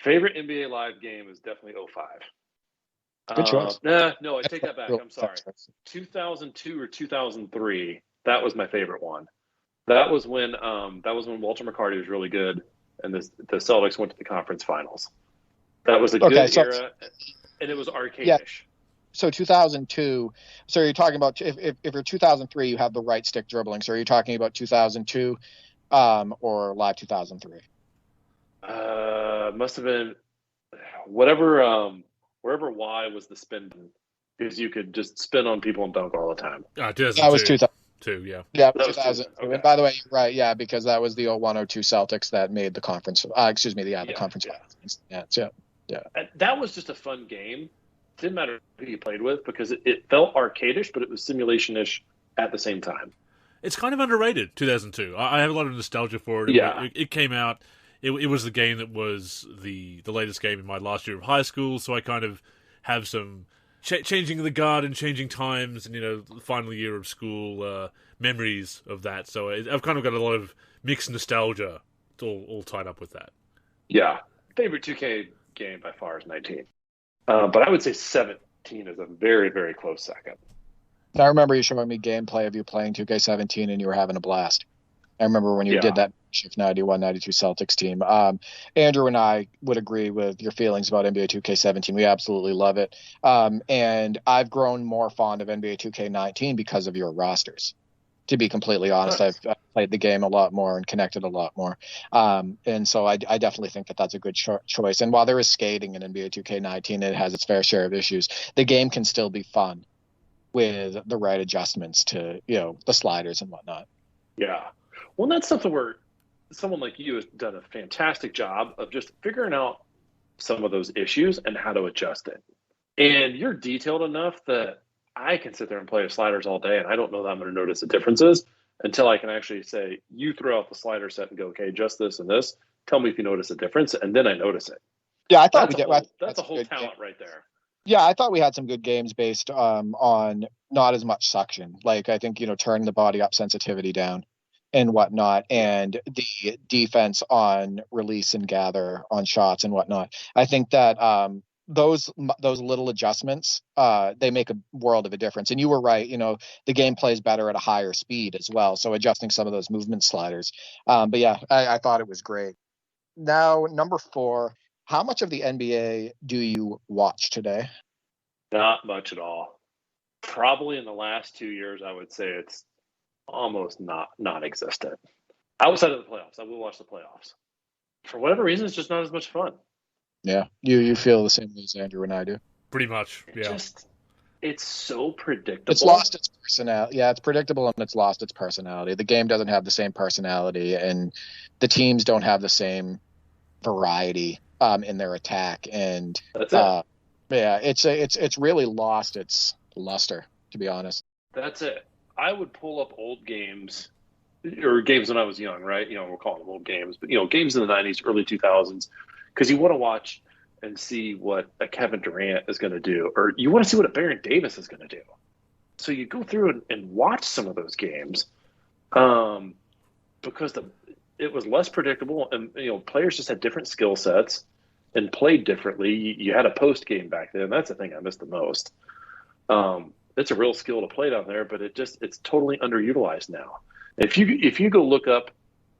Favorite NBA Live game is definitely 05. Good choice. No, I take that back. I'm sorry. 2002 or 2003. That was my favorite one. That was when Walter McCarty was really good, and the Celtics went to the conference finals. That was a good era, and it was arcade-ish. Yeah. So 2002. So you're talking about if you're 2003, you have the right stick dribbling. So are you talking about 2002 or Live 2003? Must have been wherever Y was the spin, because you could just spin on people and dunk all the time. 2002. That was 2002, yeah. Yeah, 2002. Okay. And by the way, you're right, yeah, because that was the 01-02 Celtics that made the conference. The conference. Yeah. And that was just a fun game. Didn't matter who you played with because it felt arcade-ish, but it was simulation-ish at the same time. It's kind of underrated, 2002. I have a lot of nostalgia for it. Yeah. It came out. It was the game that was the latest game in my last year of high school, so I kind of have some changing the guard and changing times and, the final year of school memories of that. So I've kind of got a lot of mixed nostalgia all tied up with that. Yeah. Favorite 2K game by far is 19. But I would say 17 is a very, very close second. I remember you showing me gameplay of you playing 2K17 and you were having a blast. I remember when you did that 91-92 Celtics team. Andrew and I would agree with your feelings about NBA 2K17. We absolutely love it. And I've grown more fond of NBA 2K19 because of your rosters. To be completely honest, I've played the game a lot more and connected a lot more. And so I definitely think that that's a good choice. And while there is skating in NBA 2K19, it has its fair share of issues. The game can still be fun with the right adjustments to, the sliders and whatnot. Yeah. Well, that's something where someone like you has done a fantastic job of just figuring out some of those issues and how to adjust it. And you're detailed enough that I can sit there and play with sliders all day, and I don't know that I'm going to notice the differences until I can actually say, you throw out the slider set and go, okay, just this and this. Tell me if you notice a difference, and then I notice it. Yeah, I thought we did. That's a whole talent right there. Yeah, I thought we had some good games based on not as much suction. Like, I think, turning the body up sensitivity down and whatnot, and the defense on release and gather on shots and whatnot. I think that those little adjustments, they make a world of a difference. And you were right, the game plays better at a higher speed as well, so adjusting some of those movement sliders. But yeah, I thought it was great. Now, number 4, how much of the NBA do you watch today? Not much at all. Probably in the last 2 years, I would say it's almost non-existent. Outside of the playoffs, I will watch the playoffs. For whatever reason, it's just not as much fun. Yeah, you feel the same way as Andrew and I do. Pretty much, yeah. It's so predictable. It's lost its personality. Yeah, it's predictable and it's lost its personality. The game doesn't have the same personality, and the teams don't have the same variety in their attack. And that's it. Yeah, it's really lost its luster, to be honest. That's it. I would pull up old games, or games when I was young, right? We'll call them old games, but games in the 90s, early 2000s, because you want to watch and see what a Kevin Durant is going to do, or you want to see what a Baron Davis is going to do. So you go through and watch some of those games, because it was less predictable, and players just had different skill sets and played differently. You had a post game back then. That's the thing I miss the most. It's a real skill to play down there, but it's totally underutilized now. If you go look up,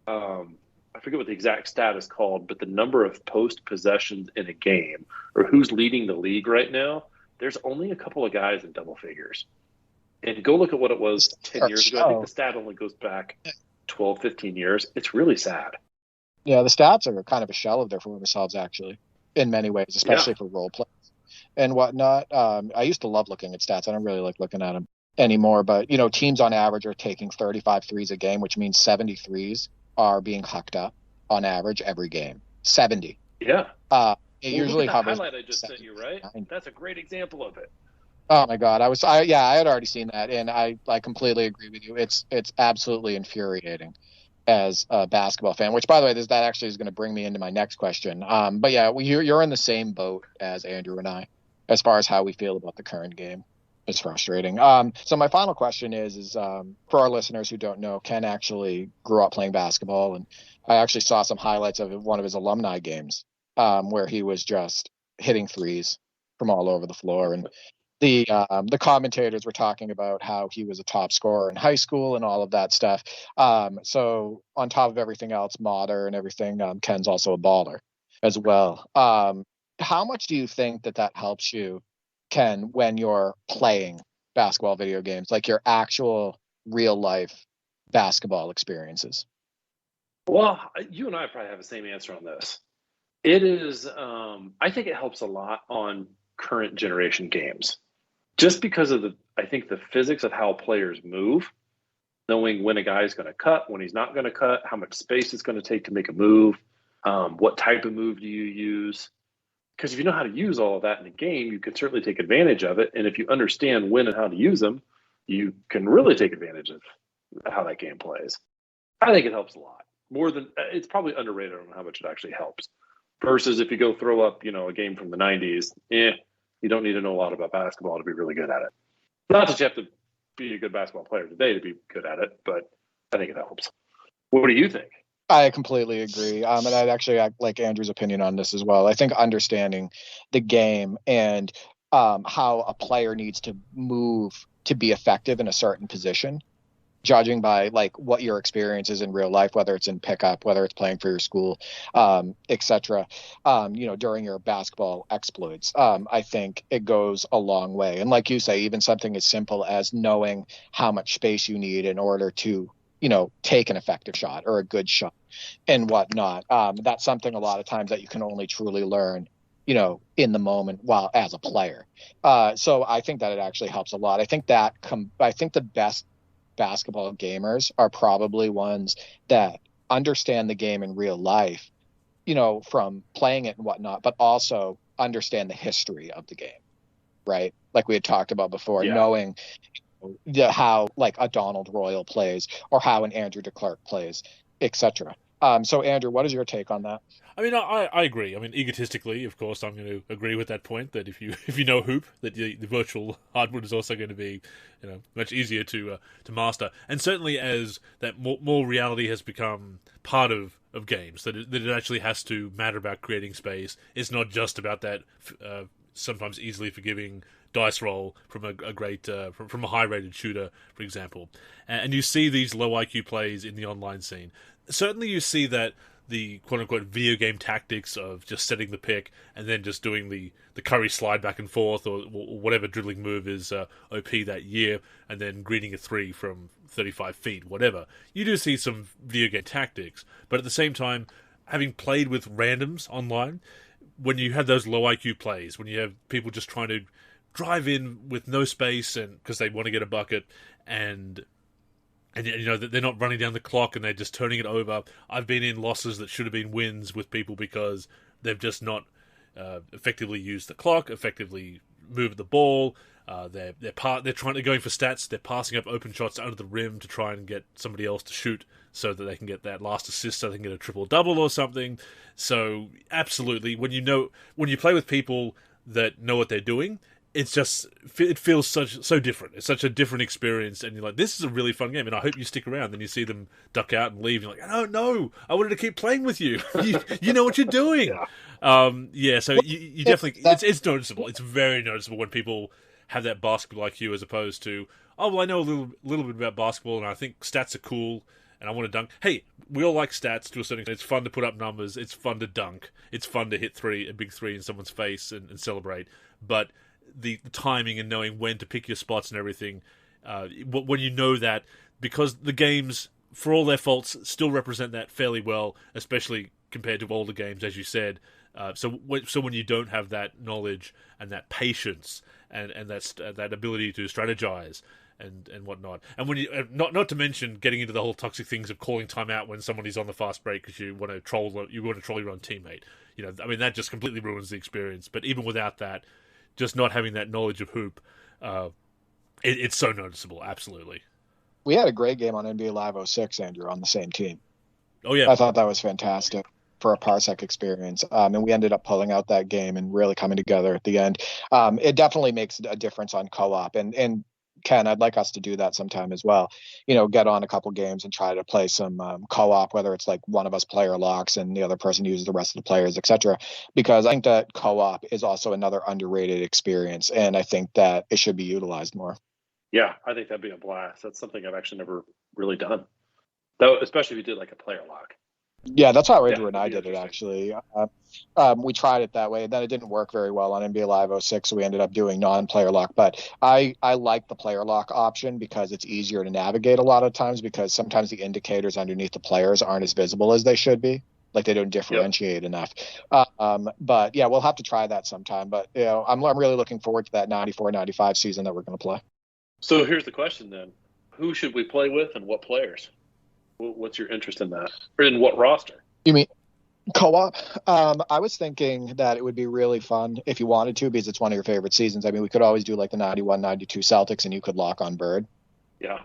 I forget what the exact stat is called, but the number of post possessions in a game, or who's leading the league right now, there's only a couple of guys in double figures. And go look at what it was 10 years ago. I think the stat only goes back 12, 15 years. It's really sad. Yeah, the stats are kind of a shell of their former selves, actually, in many ways, especially for role players and whatnot. I used to love looking at stats. I don't really like looking at them anymore, but teams on average are taking 35 threes a game, which means 70 threes are being hucked up on average every game. 70. Yeah. It usually look at the hovers. highlight I just sent you, right? That's a great example of it. Oh my God, I had already seen that, and I completely agree with you. It's absolutely infuriating as a basketball fan. Which, by the way, that actually is going to bring me into my next question. But yeah, you're in the same boat as Andrew and I, as far as how we feel about the current game. It's frustrating. So my final question is for our listeners who don't know, Ken actually grew up playing basketball, and I actually saw some highlights of one of his alumni games where he was just hitting threes from all over the floor. And the commentators were talking about how he was a top scorer in high school and all of that stuff. So on top of everything else, modern and everything, Ken's also a baller as well. How much do you think that helps you, Ken, when you're playing basketball video games, like your actual real life basketball experiences? Well, you and I probably have the same answer on this. It is, I think it helps a lot on current generation games, just because of I think the physics of how players move, knowing when a guy is going to cut, when he's not going to cut, how much space it's going to take to make a move, what type of move do you use? Because if you know how to use all of that in a game, you can certainly take advantage of it. And if you understand when and how to use them, you can really take advantage of how that game plays. I think it helps a lot. More than it's probably underrated on how much it actually helps. Versus if you go throw up, a game from the 90s, you don't need to know a lot about basketball to be really good at it. Not that you have to be a good basketball player today to be good at it, but I think it helps. What do you think? I completely agree. And I'd actually like Andrew's opinion on this as well. I think understanding the game and how a player needs to move to be effective in a certain position, judging by like what your experience is in real life, whether it's in pickup, whether it's playing for your school, etc. During your basketball exploits, I think it goes a long way. And like you say, even something as simple as knowing how much space you need in order to take an effective shot or a good shot and whatnot. That's something a lot of times that you can only truly learn, in the moment while as a player. So I think that it actually helps a lot. I think the best basketball gamers are probably ones that understand the game in real life, from playing it and whatnot, but also understand the history of the game, right? Like we had talked about before, knowing how like a Donald Royal plays or how an Andrew DeClercq plays, etc. So Andrew, what is your take on that? I mean, I agree. I mean, egotistically, of course, I'm going to agree with that point. That if you if you know Hoop, that the virtual hardwood is also going to be, much easier to master. And certainly as that more reality has become part of games, that it actually has to matter about creating space. It's not just about that sometimes easily forgiving dice roll from a great from a high rated shooter, for example. And you see these low IQ plays in the online scene. Certainly, you see that the quote-unquote video game tactics of just setting the pick and then just doing the curry slide back and forth or whatever dribbling move is OP that year and then greeting a three from 35 feet, whatever. You do see some video game tactics, but at the same time, having played with randoms online, when you have those low IQ plays, when you have people just trying to drive in with no space and because they want to get a bucket and they're not running down the clock and they're just turning it over. I've been in losses that should have been wins with people because they've just not effectively used the clock, effectively moved the ball. They're going for stats. They're passing up open shots under the rim to try and get somebody else to shoot so that they can get that last assist, so they can get a triple double or something. So absolutely, when you play with people that know what they're doing, it feels so different. It's such a different experience, and you're like, this is a really fun game, and I hope you stick around. Then you see them duck out and leave, and you're like, oh no, I wanted to keep playing with you. You know what you're doing. So you definitely, it's noticeable. It's very noticeable when people have that basketball IQ as opposed to, oh, well, I know a little bit about basketball, and I think stats are cool, and I want to dunk. Hey, we all like stats to a certain extent. It's fun to put up numbers. It's fun to dunk. It's fun to hit a big three in someone's face and celebrate. But the timing and knowing when to pick your spots and everything, when you know that, because the games, for all their faults, still represent that fairly well, especially compared to older games, as you said. So when you don't have that knowledge and that patience and that ability to strategize and whatnot, and when you not to mention getting into the whole toxic things of calling timeout when somebody's on the fast break because you want to troll your own teammate. I mean, that just completely ruins the experience. But even without that, just not having that knowledge of Hoop, it's so noticeable. Absolutely. We had a great game on NBA Live 06, Andrew, on the same team. Oh yeah, I thought that was fantastic for a Parsec experience, and we ended up pulling out that game and really coming together at the end. It definitely makes a difference on co-op, and Ken, I'd like us to do that sometime as well. Get on a couple games and try to play some co-op, whether it's like one of us player locks and the other person uses the rest of the players, etc. Because I think that co-op is also another underrated experience, and I think that it should be utilized more. Yeah, I think that'd be a blast. That's something I've actually never really done, though, especially if you did like a player lock. Yeah, that's how Andrew and I did it, actually. We tried it that way. Then it didn't work very well on NBA Live 06, so we ended up doing non-player lock. But I like the player lock option because it's easier to navigate a lot of times, because sometimes the indicators underneath the players aren't as visible as they should be. Like, they don't differentiate enough. But yeah, we'll have to try that sometime. But I'm really looking forward to that 94-95 season that we're going to play. So here's the question then. Who should we play with and what players? What's your interest in that? Or in what roster? You mean co-op? I was thinking that it would be really fun if you wanted to, because it's one of your favorite seasons. I mean, we could always do like the 91-92 Celtics, and you could lock on Bird. Yeah.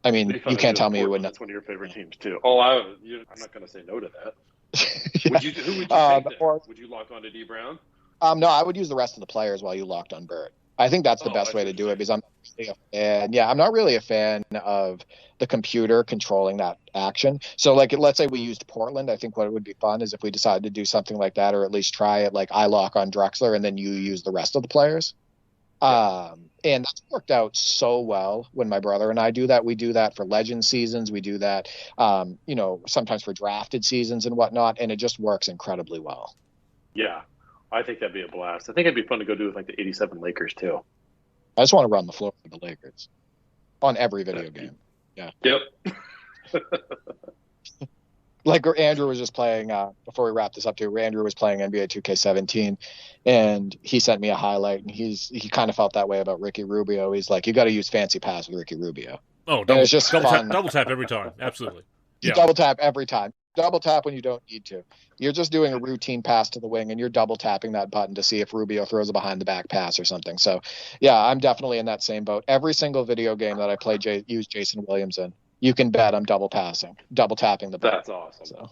I mean, you can't tell me you wouldn't. That's one of your favorite teams too. Oh, I'm not going to say no to that. Yeah. Who would you take then? Would you lock on to D Brown? No, I would use the rest of the players while you locked on Bird. I think that's the best way to do it, because I'm not really a fan of the computer controlling that action. So, like, let's say we used Portland. I think what would be fun is if we decided to do something like that, or at least try it. Like, I lock on Drexler, and then you use the rest of the players. And that's worked out so well when my brother and I do that. We do that for Legend seasons. We do that, sometimes for drafted seasons and whatnot, and it just works incredibly well. Yeah. I think that'd be a blast. I think it'd be fun to go do with like the 87 Lakers too. I just want to run the floor for the Lakers on every video game. Yeah. Yep. Like Andrew was just playing, before we wrap this up too, Andrew was playing NBA 2K17, and he sent me a highlight, and he kind of felt that way about Ricky Rubio. He's like, you got to use fancy pass with Ricky Rubio. Oh, it's just double tap every time. Absolutely. Yeah. Double tap every time. Double tap when you don't need to. You're just doing a routine pass to the wing, and you're double tapping that button to see if Rubio throws a behind the back pass or something. So, yeah, I'm definitely in that same boat. Every single video game that I play use Jason Williams in. You can bet I'm double tapping the button. That's awesome. So.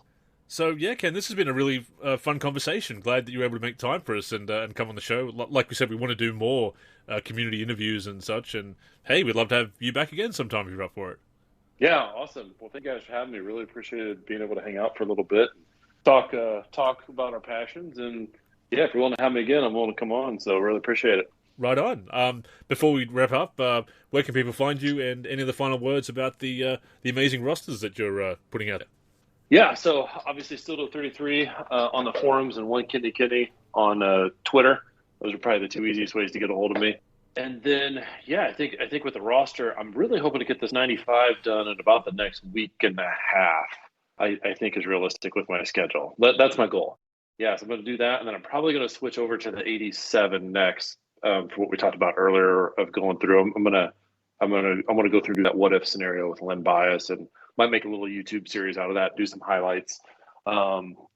So, yeah, Ken, this has been a really fun conversation. Glad that you were able to make time for us and come on the show. Like we said, we want to do more community interviews and such. And, hey, we'd love to have you back again sometime if you're up for it. Yeah, awesome. Well, thank you guys for having me. Really appreciated being able to hang out for a little bit, talk about our passions. And, yeah, if you're willing to have me again, I'm willing to come on. So really appreciate it. Right on. Before we wrap up, where can people find you, and any of the final words about the amazing rosters that you're putting out? Yeah, so obviously Stildo33 on the forums and One Kidney Kidney on Twitter. Those are probably the two easiest ways to get a hold of me. And then, yeah, I think with the roster, I'm really hoping to get this 95 done in about the next week and a half. I think is realistic with my schedule. That's my goal. Yeah, so I'm going to do that, and then I'm probably going to switch over to the 87 next for what we talked about earlier of going through. I'm gonna go through that what if scenario with Len Bias, and might make a little YouTube series out of that, do some highlights.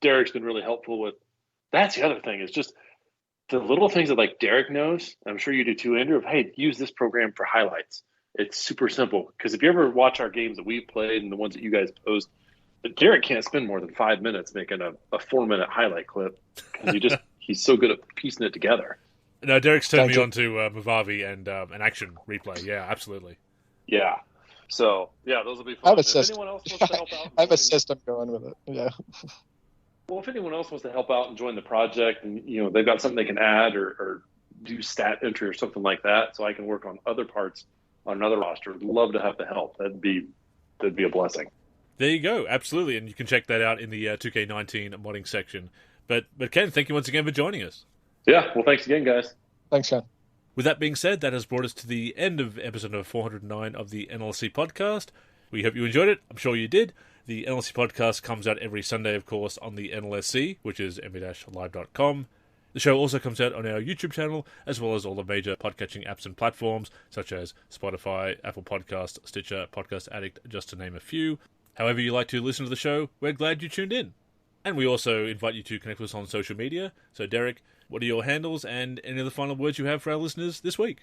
Derek's been really helpful with, that's the other thing, is just the little things that like Derek knows, I'm sure you do too, Andrew, of, hey, use this program for highlights. It's super simple, because if you ever watch our games that we've played and the ones that you guys post, Derek can't spend more than 5 minutes making a 4-minute highlight clip, because he's so good at piecing it together. No, Derek's turned me on to Movavi and an action replay. Yeah, absolutely. Yeah. So, yeah, those will be fun. I have a if system. anyone else wants to help out, I have a system going with it. Yeah. Well, if anyone else wants to help out and join the project, and they've got something they can add or do stat entry or something like that, so I can work on other parts on another roster, would love to have the help. That'd be a blessing. There you go, absolutely, and you can check that out in the 2K19 modding section. But Ken, thank you once again for joining us. Yeah, well, thanks again, guys. Thanks, Ken. With that being said, that has brought us to the end of episode number 409 of the NLSC podcast. We hope you enjoyed it. I'm sure you did. The NLSC podcast comes out every Sunday, of course, on the NLSC, which is nb-live.com. The show also comes out on our YouTube channel, as well as all the major podcatching apps and platforms, such as Spotify, Apple Podcasts, Stitcher, Podcast Addict, just to name a few. However you like to listen to the show, we're glad you tuned in. And we also invite you to connect with us on social media. So, Derek, what are your handles and any of the final words you have for our listeners this week?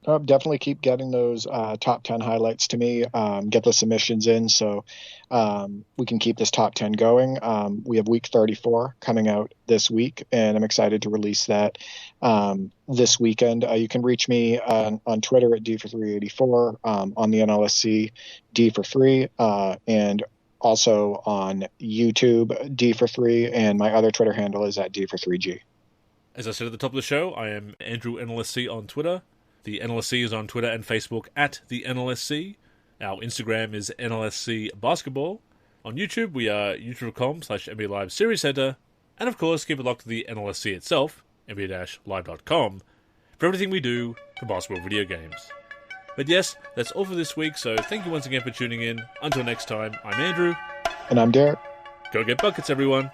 Definitely keep getting those top 10 highlights to me. Get the submissions in so we can keep this top 10 going. We have week 34 coming out this week, and I'm excited to release that this weekend. You can reach me on Twitter at D for384, on the NLSC D for 3, and also on YouTube D for 3, and my other Twitter handle is at D for 3G. As I said at the top of the show, I am Andrew NLSC on Twitter. The NLSC is on Twitter and Facebook at the NLSC. Our Instagram is NLSC Basketball. On YouTube, we are youtube.com/NBA Live Series Center. And of course, keep it locked to the NLSC itself, NBA-live.com, for everything we do for basketball video games. But yes, that's all for this week, so thank you once again for tuning in. Until next time, I'm Andrew. And I'm Derek. Go get buckets, everyone.